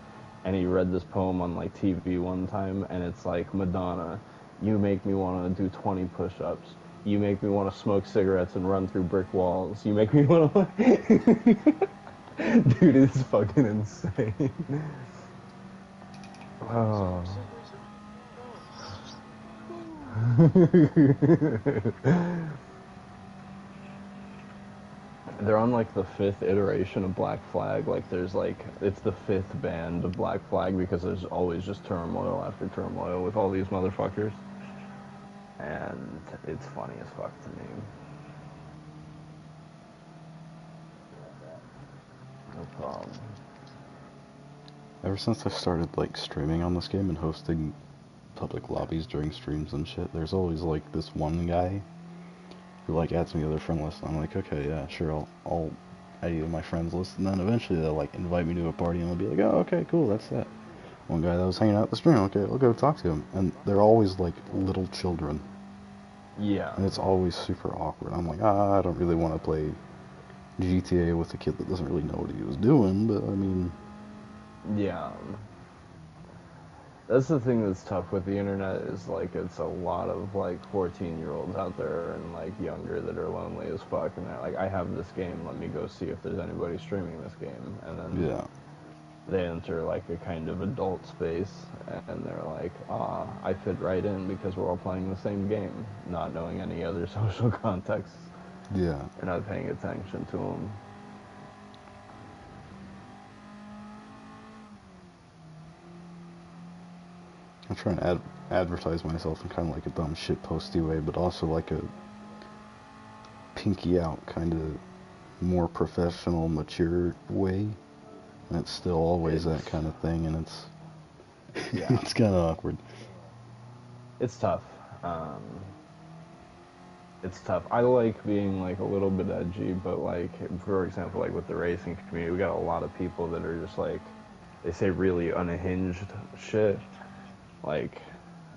and he read this poem on like TV one time, and it's like, Madonna, you make me want to do 20 push-ups. You make me want to smoke cigarettes and run through brick walls. You make me want to... Dude, it's fucking insane. Oh. They're on like the 5th iteration of Black Flag. Like there's like, it's the 5th band of Black Flag because there's always just turmoil after turmoil with all these motherfuckers. and it's funny as fuck to me. No problem. Ever since I started like streaming on this game and hosting public lobbies during streams and shit, there's always like this one guy who like adds me to their friend list. And I'm like, okay, yeah, sure, I'll add you to my friends list. And then eventually they'll like invite me to a party and I'll be like, oh, okay, cool, that's that. One guy that was hanging out at the stream, okay, I'll go talk to him. And they're always like little children. Yeah. And it's always super awkward. I'm like, I don't really want to play GTA with a kid that doesn't really know what he was doing, but I mean... Yeah. That's the thing that's tough with the internet is, like, it's a lot of, like, 14-year-olds out there and, like, younger that are lonely as fuck, and they're like, I have this game, let me go see if there's anybody streaming this game, and then Yeah. they enter, like, a kind of adult space, and they're like, I fit right in because we're all playing the same game, not knowing any other social context. Yeah. You're not paying attention to them. I'm trying to advertise myself in kind of like a dumb shit posty way, but also like a pinky out kind of more professional, mature way. And it's still always that kind of thing, and it's Yeah. it's kind of awkward. It's tough. It's tough. I like being like a little bit edgy, but like for example, like with the racing community, we got a lot of people that are just like they say really unhinged shit. Like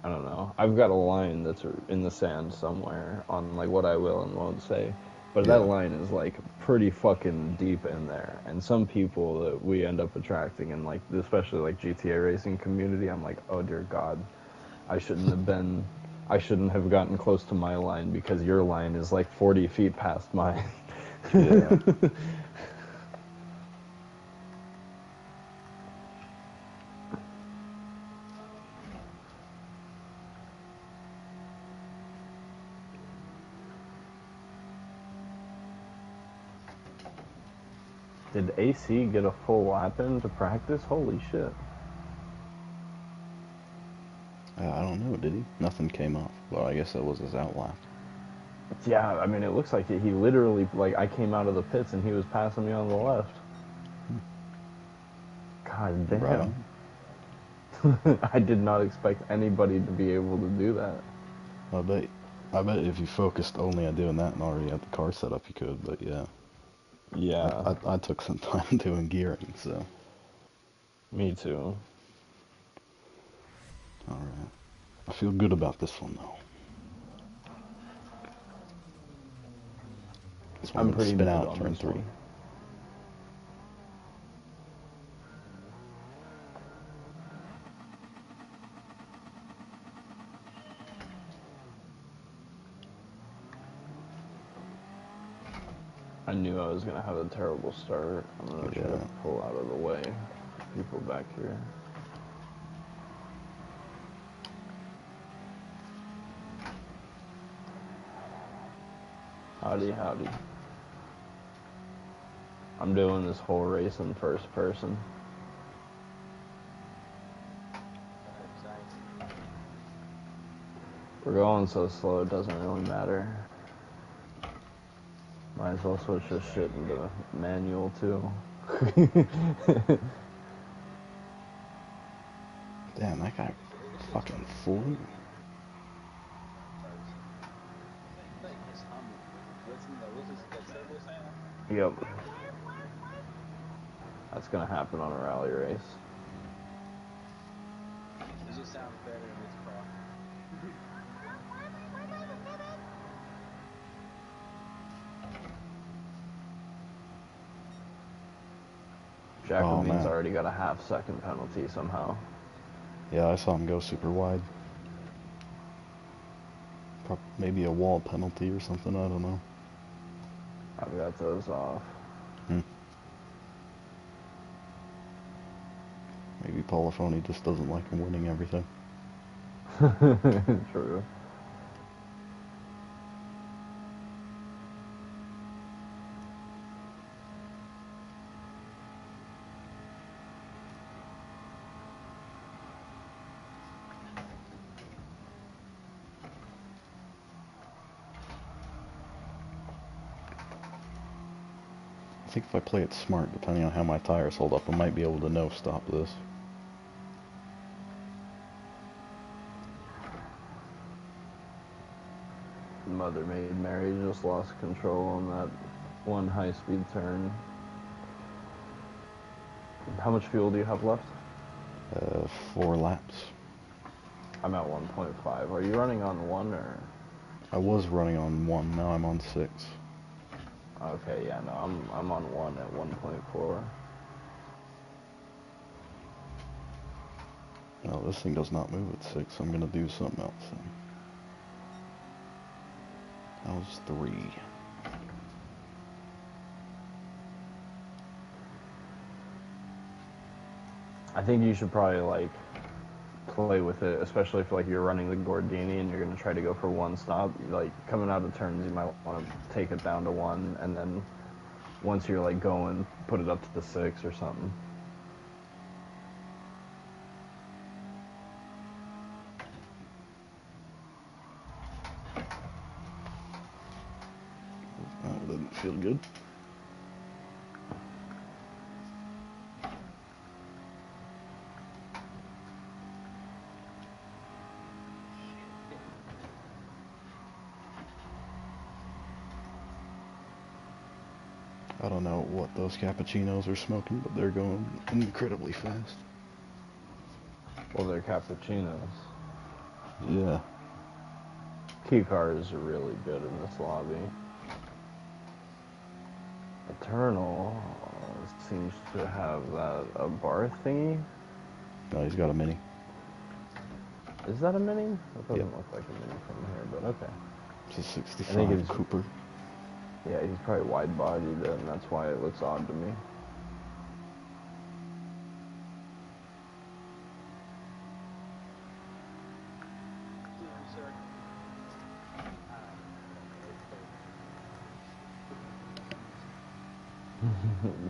I don't know. I've got a line that's in the sand somewhere on like what I will and won't say, but Yeah. that line is like pretty fucking deep in there. And some people that we end up attracting in like especially like GTA racing community, I'm like, oh dear God, I shouldn't have gotten close to my line because your line is like 40 feet past mine. Yeah. Did AC get a full lap in to practice? Holy shit. I don't know, did he? Nothing came off. Well, I guess that was his outlap. Yeah, I mean, it looks like he literally, like, I came out of the pits and he was passing me on the left. God damn. Right. I did not expect anybody to be able to do that. I bet if you focused only on doing that and already had the car set up, you could, but yeah. Yeah. I took some time doing gearing, so. Me too. Alright. I feel good about this one, though. So I'm I'm gonna pretty spin good out on turn this 3. one. I knew I was going to have a terrible start. I'm going to try to pull out of the way. People back here. Howdy, howdy. I'm doing this whole race in first person. We're going so slow it doesn't really matter. Might as well switch this shit into manual too. Damn, that guy fucking flew. Yep. That's gonna happen on a rally race. It just sounds better in this car. Jacobine's already got a half-second penalty somehow. Yeah, I saw him go super wide. Maybe a wall penalty or something, I don't know. I've got those off. Maybe Polifoni just doesn't like him winning everything. True. think if I play it smart, depending on how my tires hold up, I might be able to no-stop this. Mother Maid Mary just lost control on that one high-speed turn. How much fuel do you have left? 4 laps. I'm at 1.5. Are you running on 1 or? I was running on 1, now I'm on 6. Okay, yeah, no, I'm on 1 at 1.4. No, this thing does not move at 6. I'm gonna do something else then. That was 3. I think you should probably like play with it, especially if like you're running the Gordini and you're gonna try to go for 1 stop. Like coming out of turns, you might want to take it down to 1, and then once you're like going, put it up to the 6 or something. That didn't feel good. I don't know what those cappuccinos are smoking, but they're going incredibly fast. Well, they're cappuccinos. Yeah. Key cars are really good in this lobby. Eternal seems to have a bar thingy. No, he's got a mini. Is that a mini? That doesn't Yep. look like a mini from here, but okay. It's a I think 65 it's, Cooper. yeah, he's probably wide-bodied, and that's why it looks odd to me.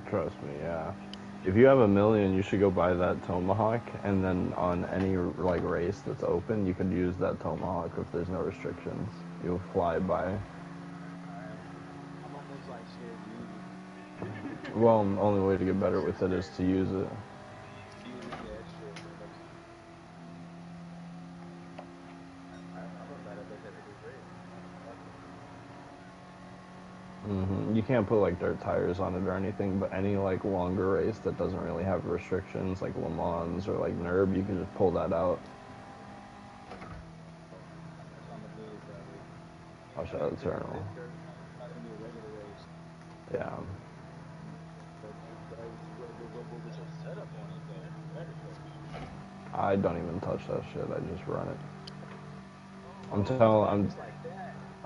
Trust me, yeah. If you have $1 million, you should go buy that Tomahawk, and then on any like race that's open, you could use that Tomahawk if there's no restrictions. You'll fly by. I'm almost like shit. Well, the only way to get better with it is to use it. You can't put like dirt tires on it or anything, but any like longer race that doesn't really have restrictions, like Le Mans or like NERB, you can just pull that out. Watch out, Eternal. Yeah. I don't even touch that shit. I just run it.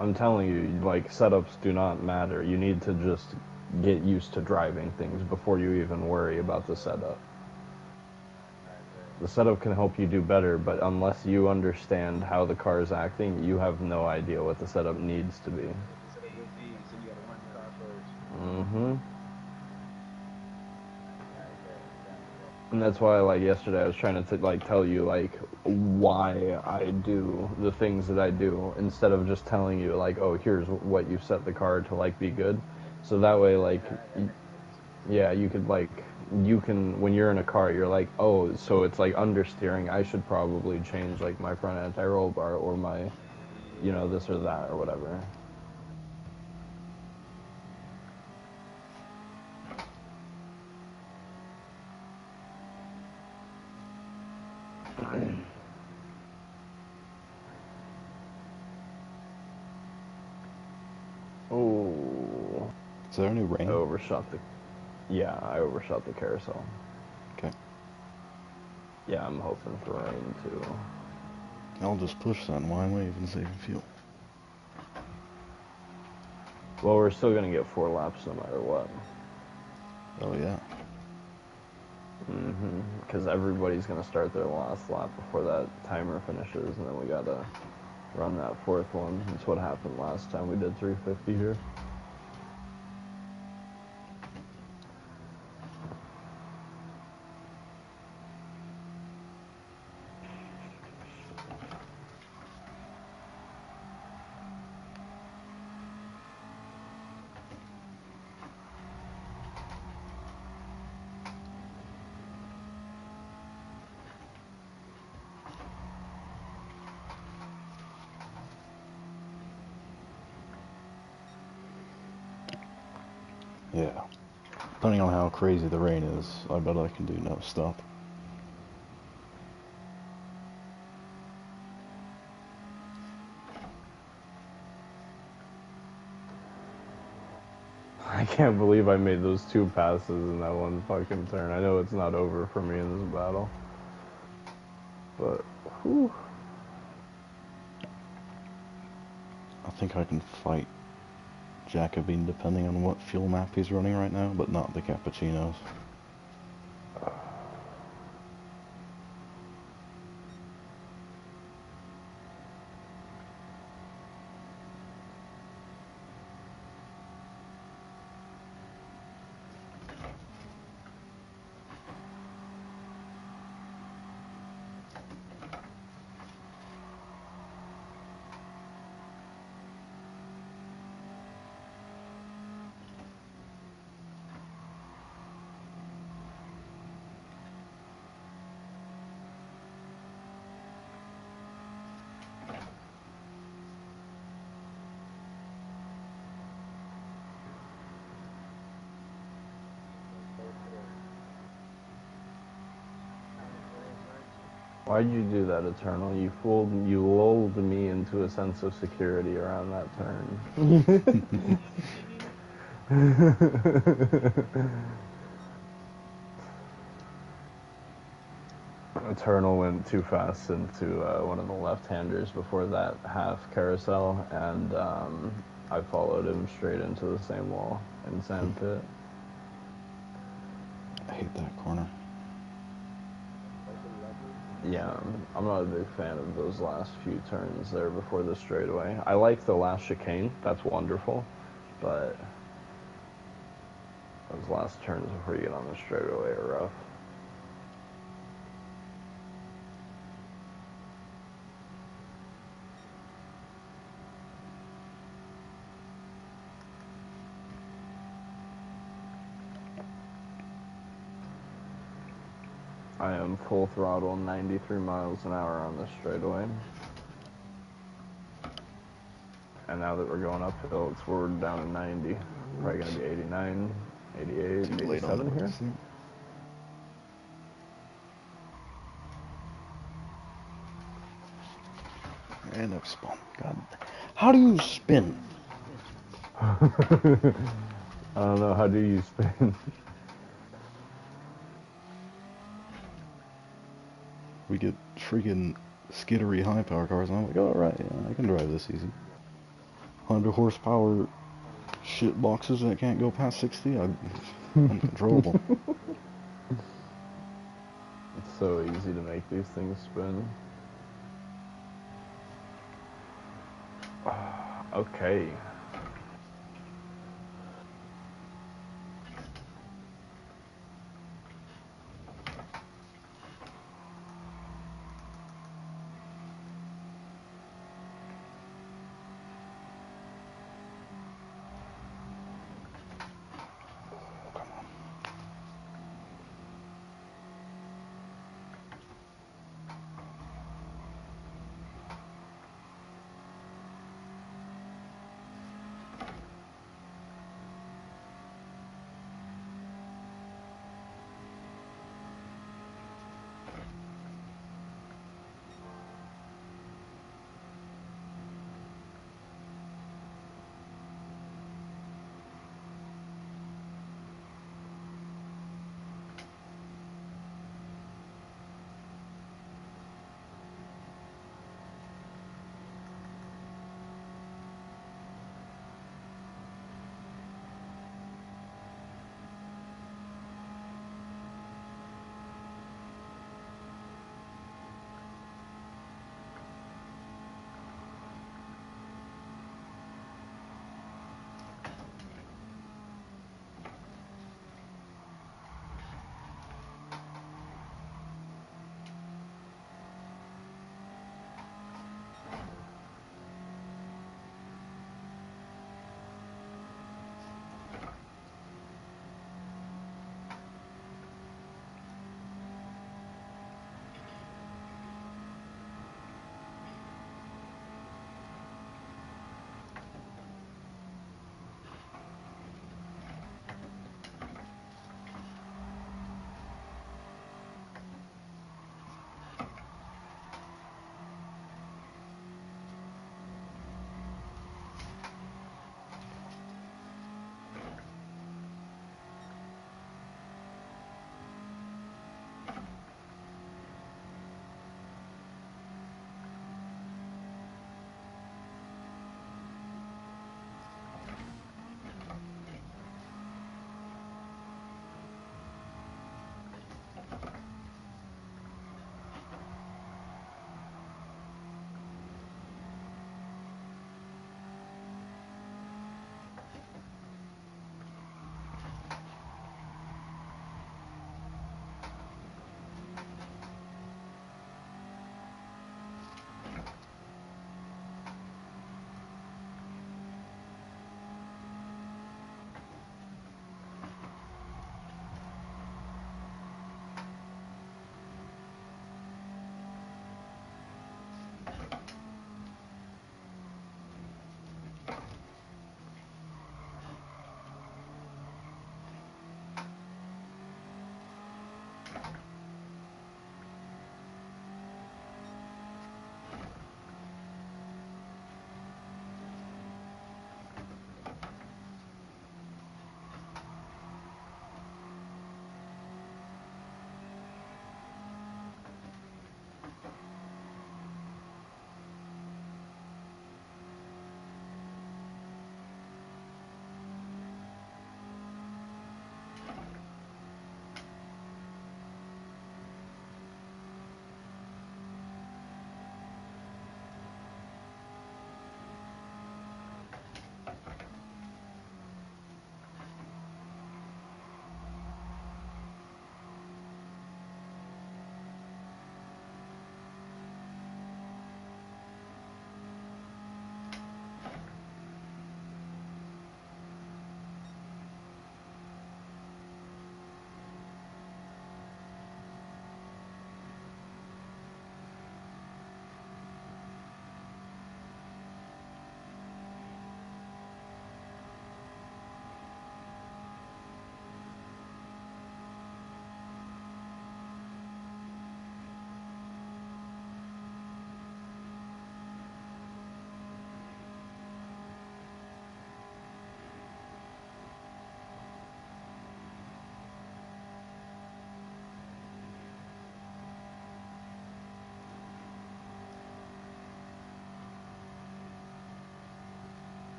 I'm telling you, like, setups do not matter. You need to just get used to driving things before you even worry about the setup. The setup can help you do better, but unless you understand how the car is acting, you have no idea what the setup needs to be. And that's why, like, yesterday I was trying to, like, tell you, like, why I do the things that I do, instead of just telling you, like, oh, here's what you set the car to, like, be good. So that way, like, yeah, you could, like, you can, when you're in a car, you're like, oh, so it's, like, understeering. I should probably change, like, my front anti-roll bar or my, you know, this or that or whatever. Oh. Is there any rain? I overshot the carousel. Okay. Yeah, I'm hoping for rain too. I'll just push then. Why am I even saving fuel? Well, we're still gonna get 4 laps no matter what. Oh, yeah. Because everybody's gonna start their last lap before that timer finishes, and then we gotta run that 4th one. That's what happened last time we did 350 here. Yeah. Depending on how crazy the rain is, I bet I can do no stop. I can't believe I made those 2 passes in that one fucking turn. I know it's not over for me in this battle. But, whew. I think I can fight Jacobin depending on what fuel map he's running right now, but not the Cappuccinos. Why'd you do that, Eternal? You lulled me into a sense of security around that turn. Eternal went too fast into one of the left-handers before that half carousel, and I followed him straight into the same wall in Sandpit. I hate that corner. Yeah, I'm not a big fan of those last few turns there before the straightaway. I like the last chicane, that's wonderful, but those last turns before you get on the straightaway are rough. I am full throttle, 93 miles an hour on this straightaway. And now that we're going uphill, we're down to 90. Probably going to be 89, 88, Too late on the 87 here. racing. And I've spun. God. How do you spin? I don't know, how do you spin? We get freaking skittery high power cars, and I'm like, oh, right, yeah, I can drive this easy. 100 horsepower shit boxes that can't go past 60, I'm uncontrollable. It's so easy to make these things spin. Okay.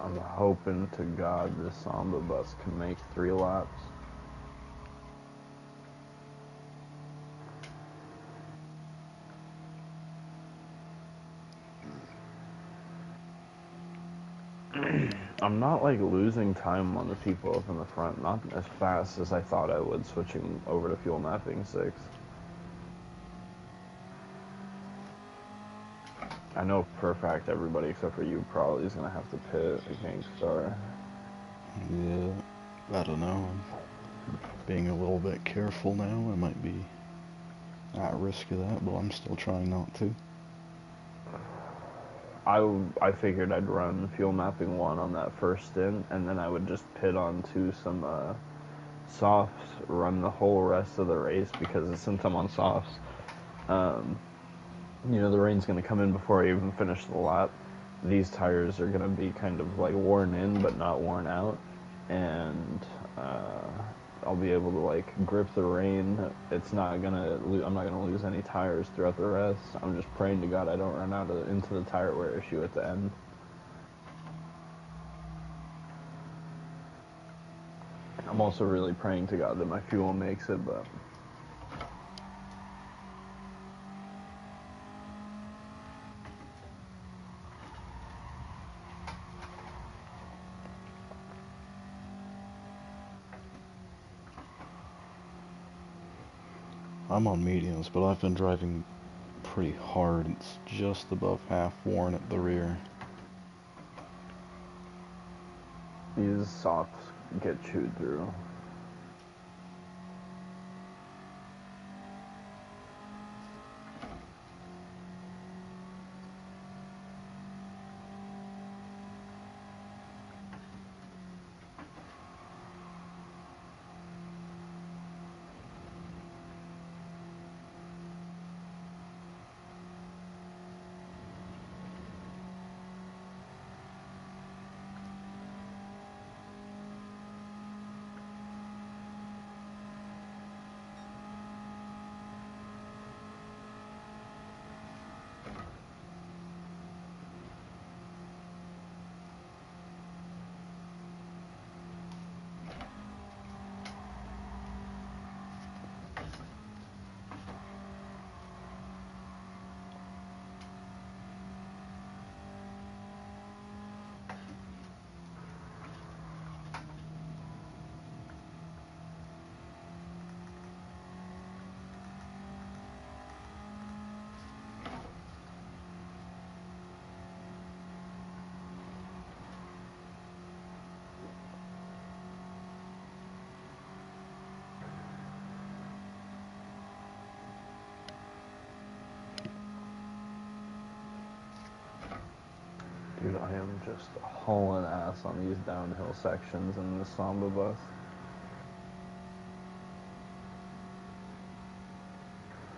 I'm hoping to God this Samba bus can make 3 laps. I'm not like losing time on the people up in the front, not as fast as I thought I would switching over to fuel mapping 6. I know for a fact everybody except for you probably is gonna have to pit a Gang Star. Yeah, I don't know. I'm being a little bit careful now. I might be at risk of that, but I'm still trying not to. I figured I'd run fuel mapping 1 on that first stint, and then I would just pit onto some softs, run the whole rest of the race, because since I'm on softs, you know, the rain's going to come in before I even finish the lap. These tires are going to be kind of like worn in but not worn out, and I'll be able to like grip the rain. It's not gonna I'm not gonna lose any tires throughout the rest. I'm just praying to God I don't run out into the tire wear issue at the end. I'm also really praying to God that my fuel makes it, but I'm on mediums, but I've been driving pretty hard. It's just above half worn at the rear. these softs get chewed through. Dude, I am just hauling ass on these downhill sections in this Samba bus.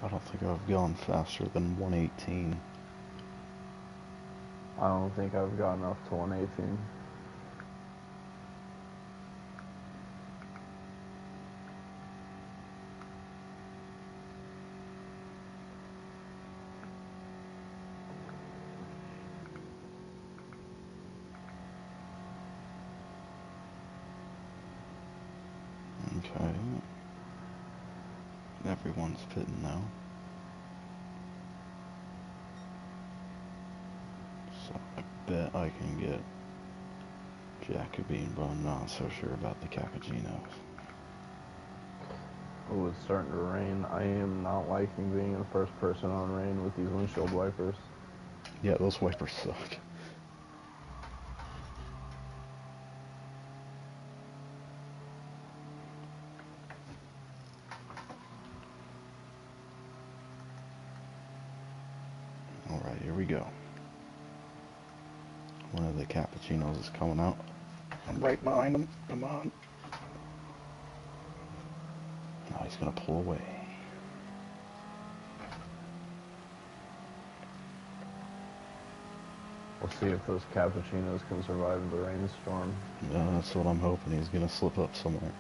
I don't think I've gone faster than 118. I don't think I've gotten up to 118. Okay. Everyone's pitting now. So I bet I can get Jacobine, but I'm not so sure about the Cappuccinos. Oh, it's starting to rain. I am not liking being in first person on rain with these windshield wipers. Yeah, those wipers suck. Alright, here we go. One of the Cappuccinos is coming out. I'm right behind him. Come on. Now he's going to pull away. We'll see if those cappuccinos can survive the rainstorm. That's what I'm hoping. He's going to slip up somewhere.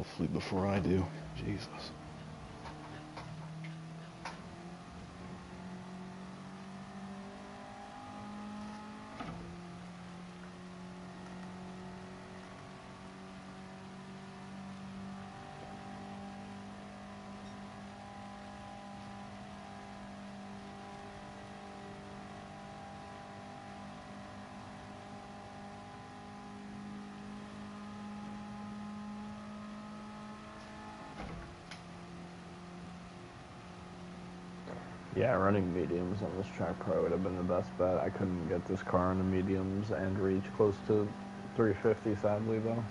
hopefully before I do. Jesus. Yeah, running mediums on this track probably would have been the best bet. I couldn't get this car into mediums and reach close to 350, sadly, though.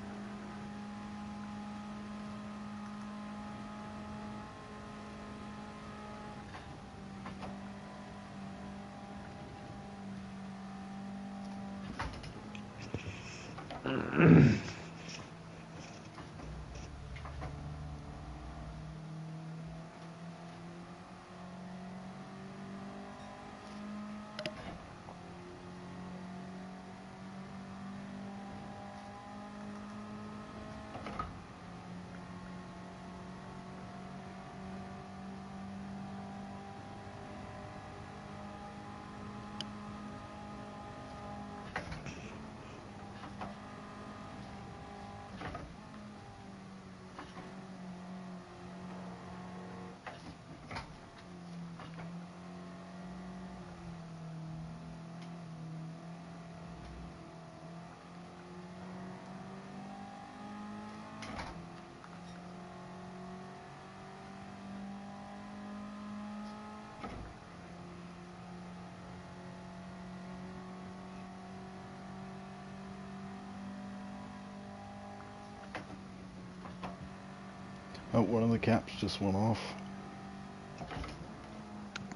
Oh, one of the caps just went off.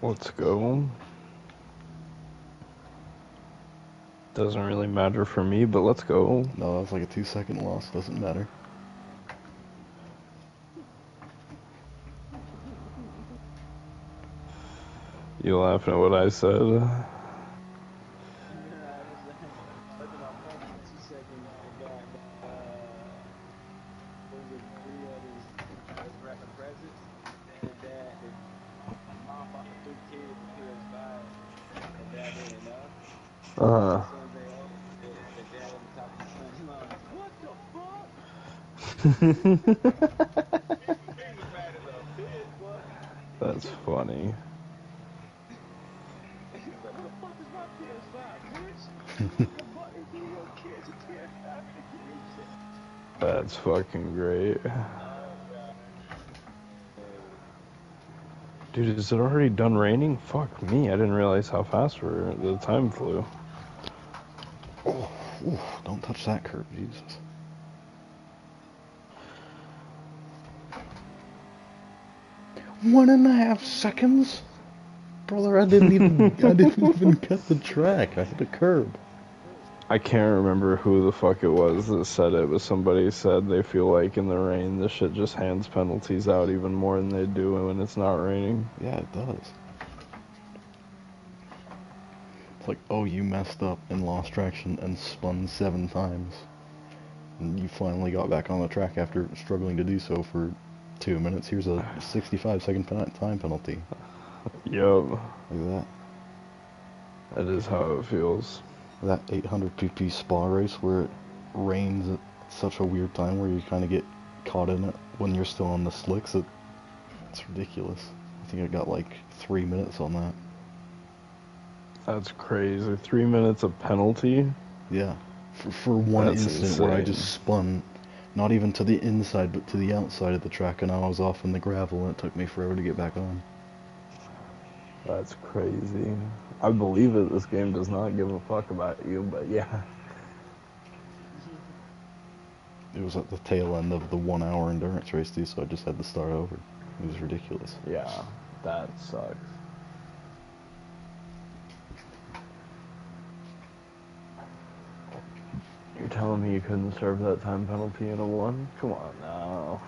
Let's go. Doesn't really matter for me, but let's go. No, that's like a 2-second loss. Doesn't matter. You laughing at what I said? I was looking at my phone for 2 seconds and got what was it, 3 others just wrapping presents. And dad, and mom bought the 3 kids a PS5, and dad didn't know. Uh-huh. As soon as they opened it, the dad at the top of the son's lungs. What the fuck? He was mad as a bitch, boy. That's funny. He was like, "Who the fuck is my PS5, bitch? I bought these 3 little kids a PS5 and they can't even shit." That's fucking great. Oh god. Dude, is it already done raining? Fuck me, I didn't realize how fast the time flew. Oh, ooh, don't touch that curb, Jesus. One and a half seconds? Brother, I didn't even cut the track. I hit a curb. I can't remember who the fuck it was that said it, but somebody said they feel like in the rain this shit just hands penalties out even more than they do when it's not raining. Yeah, it does. It's like, oh, you messed up and lost traction and spun 7 times. And you finally got back on the track after struggling to do so for 2 minutes. Here's a 65-second time penalty. Yup. Look at that. That is how it feels. That 800 pp spa race where it rains at such a weird time where you kind of get caught in it when you're still on the slicks. It's ridiculous. I think I got like 3 minutes on that. That's crazy. 3 minutes of penalty? Yeah. For one That's instant insane. where I just spun, not even to the inside, but to the outside of the track, and I was off in the gravel, and it took me forever to get back on. That's crazy. I believe it. This game does not give a fuck about you, but yeah. It was at the tail end of the 1-hour endurance race too, so I just had to start over. It was ridiculous. Yeah, that sucks. You're telling me you couldn't serve that time penalty in a 1? Come on now.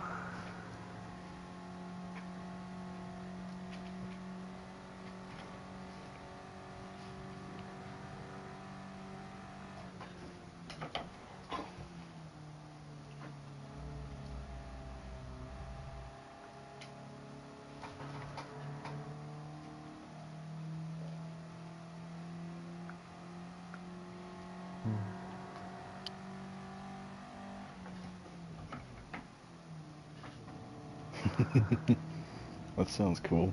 That sounds cool.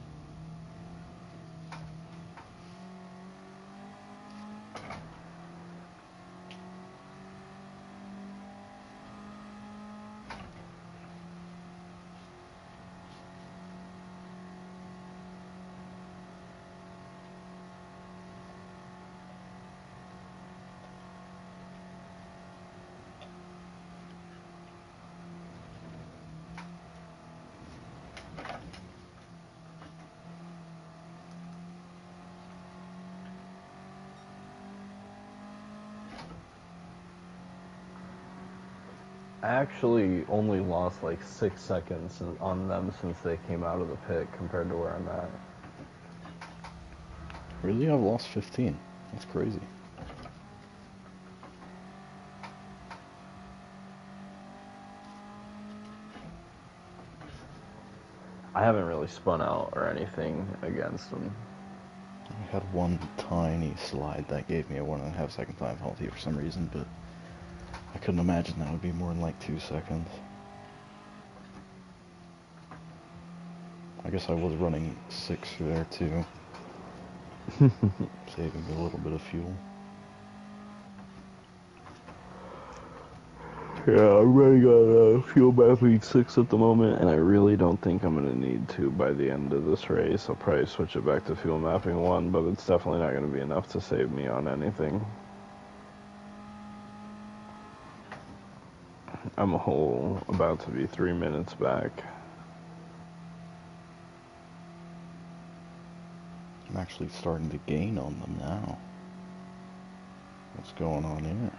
I actually only lost like 6 seconds on them since they came out of the pit compared to where I'm at. Really? I've lost 15. That's crazy. I haven't really spun out or anything against them. I had one tiny slide that gave me a 1.5 second time penalty for some reason, but I couldn't imagine that would be more than like 2 seconds. I guess I was running 6 there too, saving a little bit of fuel. Yeah, I'm running on fuel mapping 6 at the moment, and I really don't think I'm going to need to by the end of this race. I'll probably switch it back to fuel mapping 1, but it's definitely not going to be enough to save me on anything. I'm about to be 3 minutes back. I'm actually starting to gain on them now. What's going on here?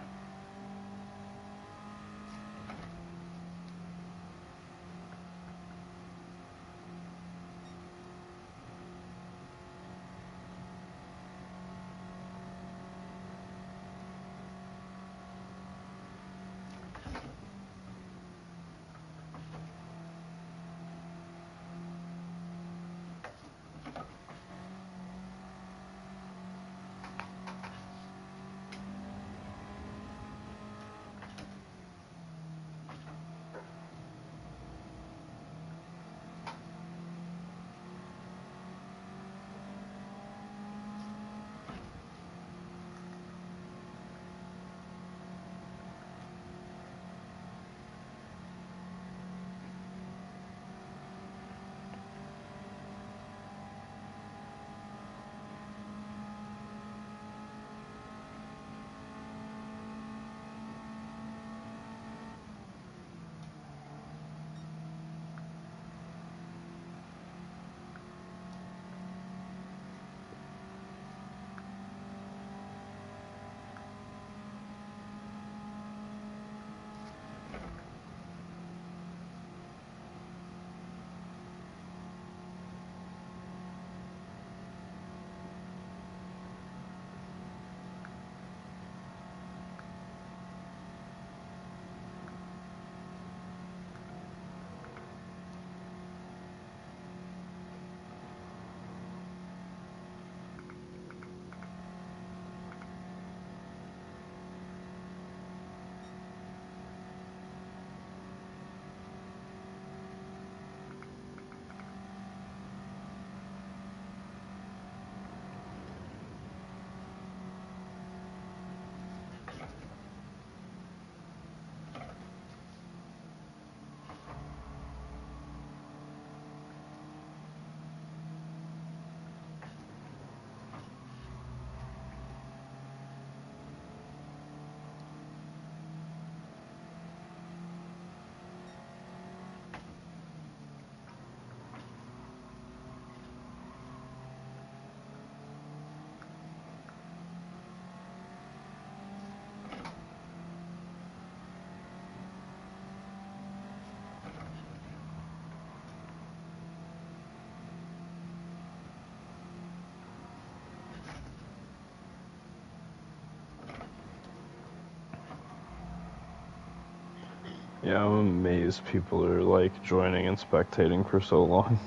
Yeah, I'm amazed people are like joining and spectating for so long.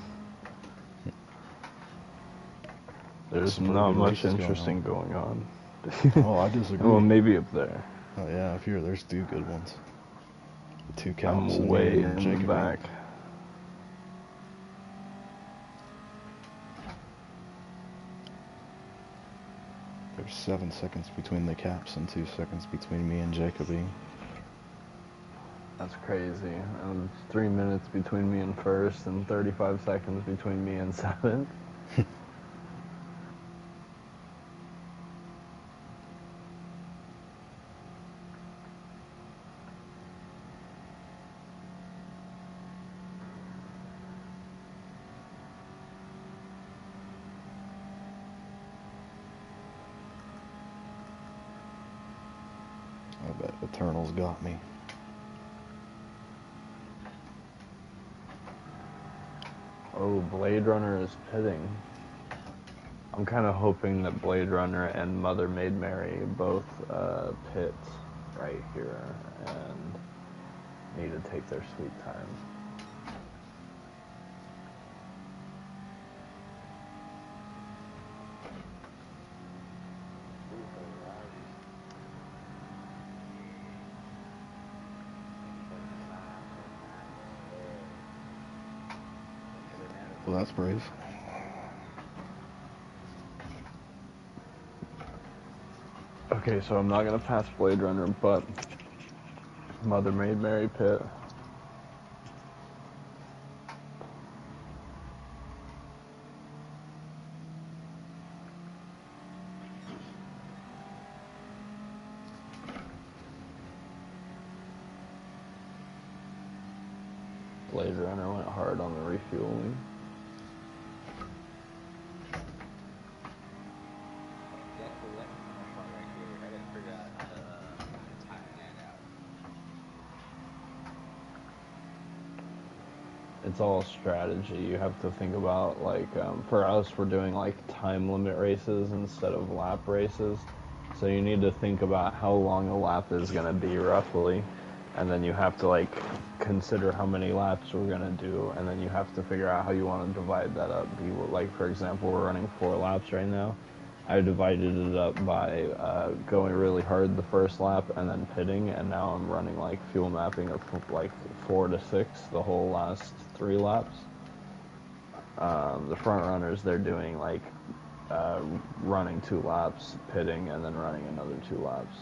There's Some pretty not good much races interesting going on. Oh, I disagree. Well, maybe up there. Oh yeah, up here there's two good ones. Two caps I'm and way me and in the Jacob. back. There's 7 seconds between the caps and 2 seconds between me and Jacoby. That's crazy. 3 minutes between me and first, and 35 seconds between me and seventh. I bet Eternal's got me. Oh, Blade Runner is pitting. I'm kind of hoping that Blade Runner and Mother Maid Mary both pit right here and need to take their sweet time. Well, that's brave. Okay, so I'm not gonna pass Blade Runner, but Mother Maid Mary pit. Blade Runner went hard on the refueling. It's all strategy. You have to think about, like, for us, we're doing like time limit races instead of lap races. So you need to think about how long a lap is going to be roughly, and then you have to like consider how many laps we're going to do, and then you have to figure out how you want to divide that up. Like, for example, we're running 4 laps right now. I divided it up by going really hard the first lap and then pitting, and now I'm running like fuel mapping of like 4 to 6 the whole last 3 laps. The front runners, they're doing like running 2 laps, pitting, and then running another 2 laps.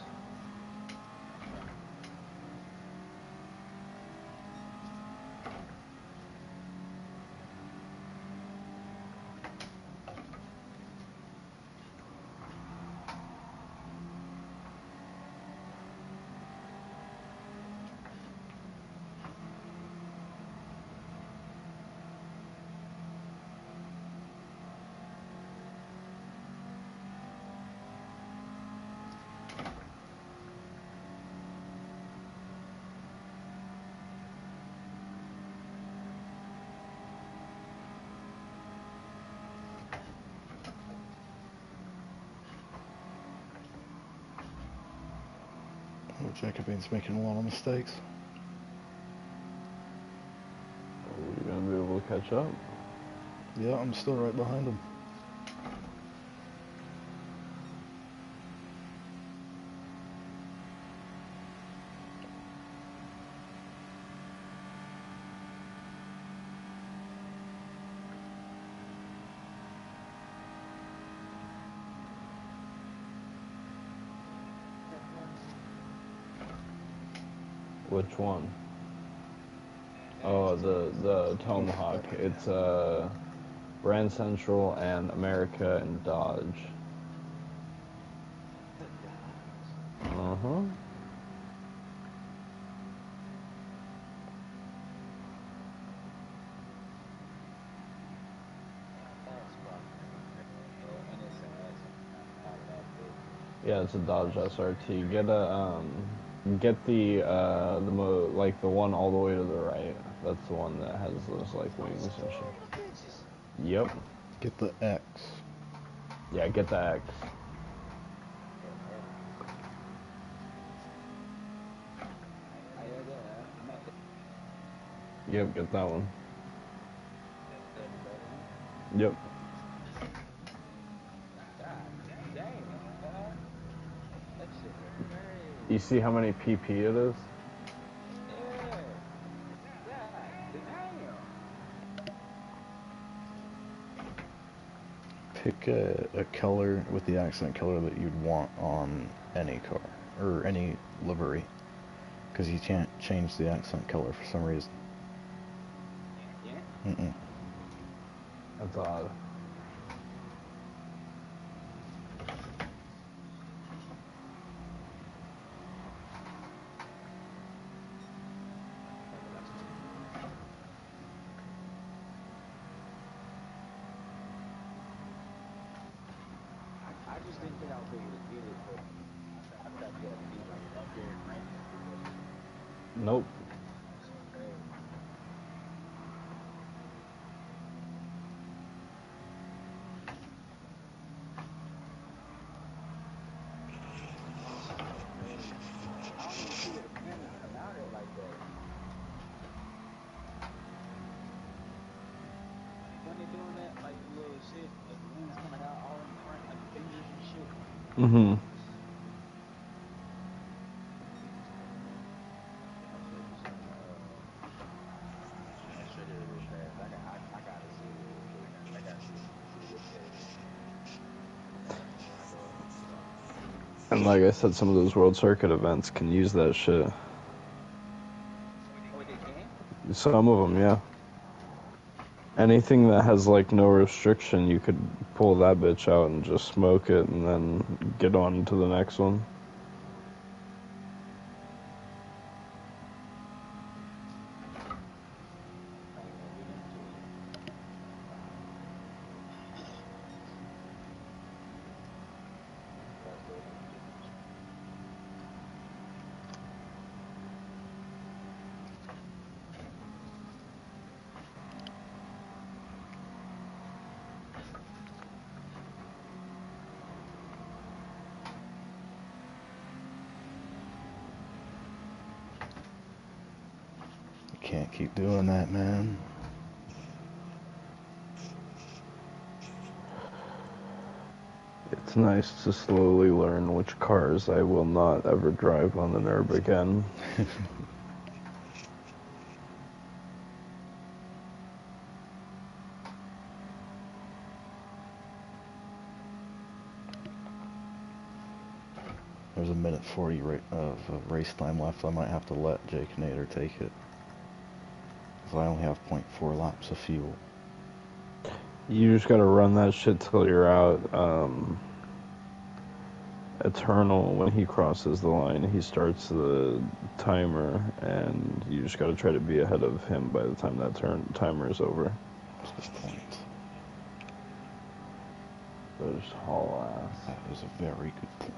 Oh, Jacobine's making a lot of mistakes. Are we going to be able to catch up? Yeah, I'm still right behind him. Which one? Oh, the Tomahawk. It's Brand Central and America and Dodge. Uh-huh. Yeah, it's a Dodge SRT. Get the like the one all the way to the right. That's the one that has those like wings and shit. Yep. Get the X. Yeah, get the X. Yep, get that one. Yep. You see how many PP it is? Yeah. Yeah. Damn. Pick a color with the accent color that you'd want on any car, or any livery. Because you can't change the accent color for some reason. Yeah. Mm-mm. That's odd. I just didn't think I would be able to get it, but I thought you had to be like up there in rank to do that shit. Nope. That's crazy. Crazy. I don't even see where the fenders come out at like that. When they doing that, like the little shit, like the wings coming out all in front, like fingers and shit. Mm-hmm. I'll show you some. I'll show you real fast. I gotta see it real quick. I gotta see what they is when I go up in the car. And like I said, some of those World Circuit events can use that shit. Oh, they can? Some of them, yeah. Anything that has like no restriction, you could pull that bitch out and just smoke it and then get on to the next one. I ain't gonna get into it. That's the difference. You can't keep doing that, man. It's nice to slowly learn which cars I will not ever drive on the NURB again. There's a minute 40 of race time left. I might have to let Jake Nader take it. Because I only have 0.4 laps of fuel. You just gotta run that shit till you're out. Eternal, when he crosses the line, he starts the timer, and you just gotta try to be ahead of him by the time that timer is over. What's the point? So just haul ass. That is a very good point.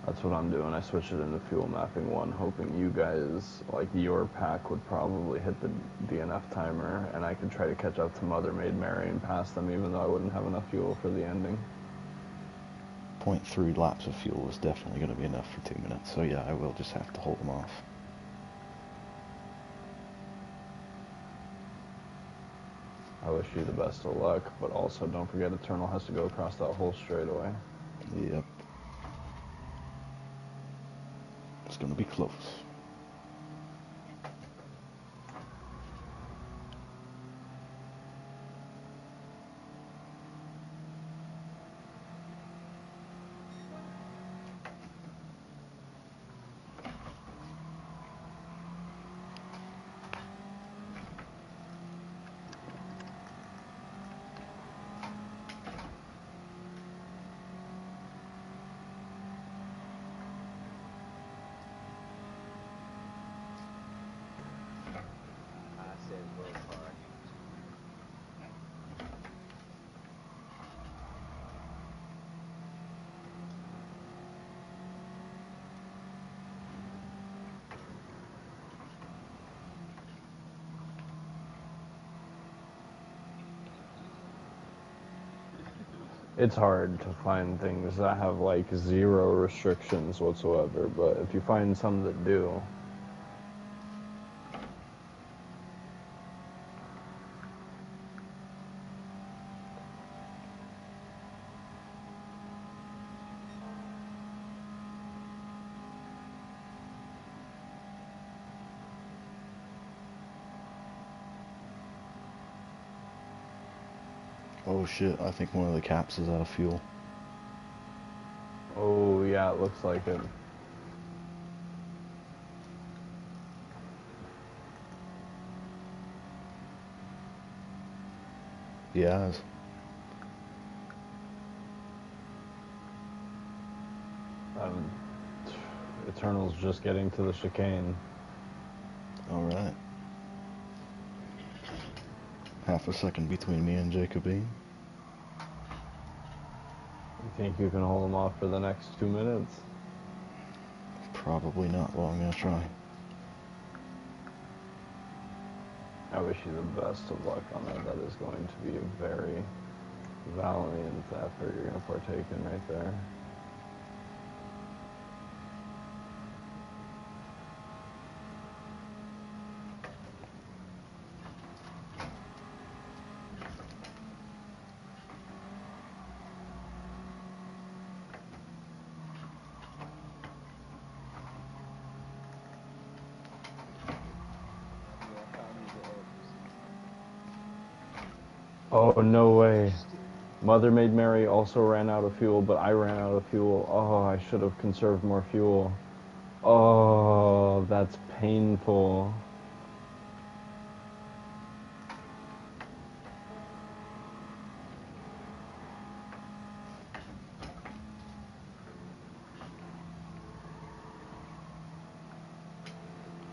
That's what I'm doing. I switched it into fuel mapping 1, hoping you guys, like your pack, would probably hit the DNF timer, and I could try to catch up to Mother Maid Mary and pass them, even though I wouldn't have enough fuel for the ending. 0.3 laps of fuel is definitely going to be enough for 2 minutes. So yeah, I will just have to hold them off. I wish you the best of luck, but also don't forget Eternal has to go across that whole straightaway. Yep. It's going to be close. I said road car. It's hard to find things that have like 0 restrictions whatsoever, but if you find some that do, Oh shit, I think one of the caps is out of fuel. Oh, yeah, it looks like it. Yes. Eternal's just getting to the chicane. Alright. Half a second between me and Jacobine. You think you can hold him off for the next 2 minutes? Probably not, but I'm gonna try. I wish you the best of luck on that. That is going to be a very valiant effort you're going to partake in right there. Oh, no way. Mother Maid Mary also ran out of fuel, but I ran out of fuel. Oh, I should have conserved more fuel. Oh, that's painful.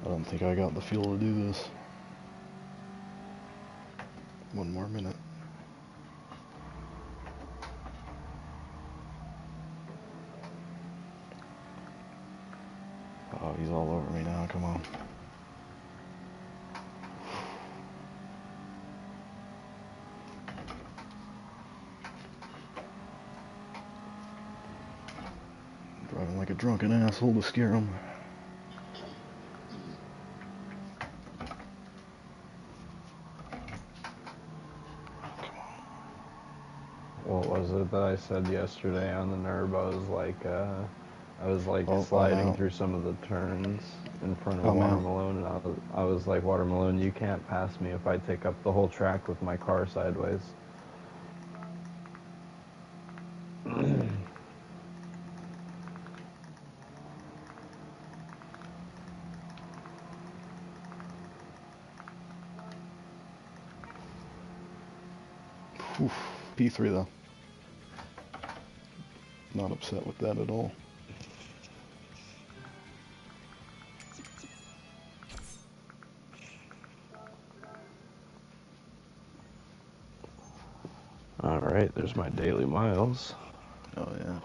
I don't think I got the fuel to do this. One more minute. Oh, he's all over me now, come on. Driving like a drunken asshole to scare him. What was it that I said yesterday on the NERB? I was like sliding through some of the turns in front of Watermelon, and I was like, Watermelon, you can't pass me if I take up the whole track with my car sideways. Oof, P3 though. Not upset with that at all. Alright, there's my daily miles. Oh yeah.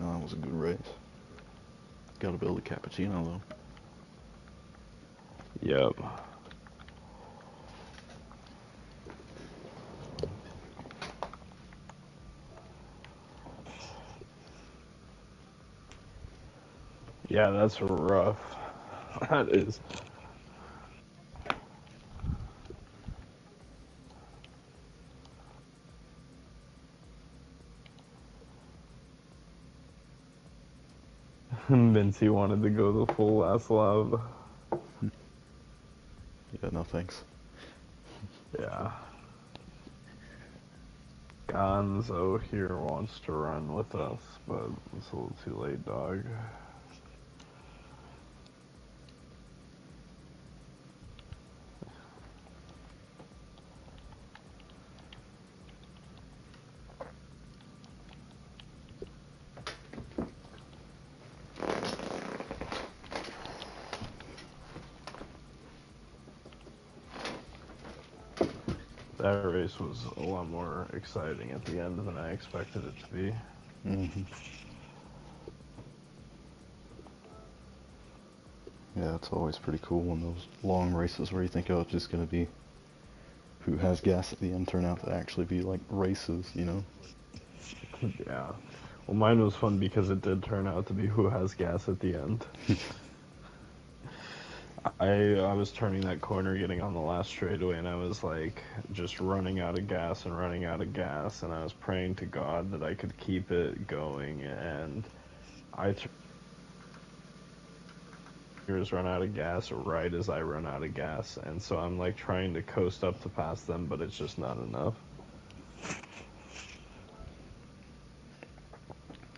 Oh, that was a good race. Gotta build a cappuccino though. Yep. Yeah, that's rough. That is. Vinci wanted to go the full last love. Yeah, no thanks. Yeah. Gonzo here wants to run with us, but it's a little too late, dog. That race was a lot more exciting at the end than I expected it to be. Mm-hmm. Yeah, it's always pretty cool in those long races where you think, oh, it's just gonna be who has gas at the end, turn out to actually be like races, you know? Yeah. Well, mine was fun because it did turn out to be who has gas at the end. I was turning that corner, getting on the last straightaway, and I was like just running out of gas and running out of gas, and I was praying to God that I could keep it going, and I Run out of gas right as I run out of gas, and so I'm like trying to coast up to pass them, but it's just not enough.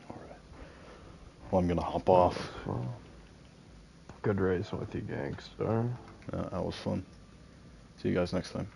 Alright. Well, I'm gonna hop off. Good racing with you, gangster. That was fun. See you guys next time.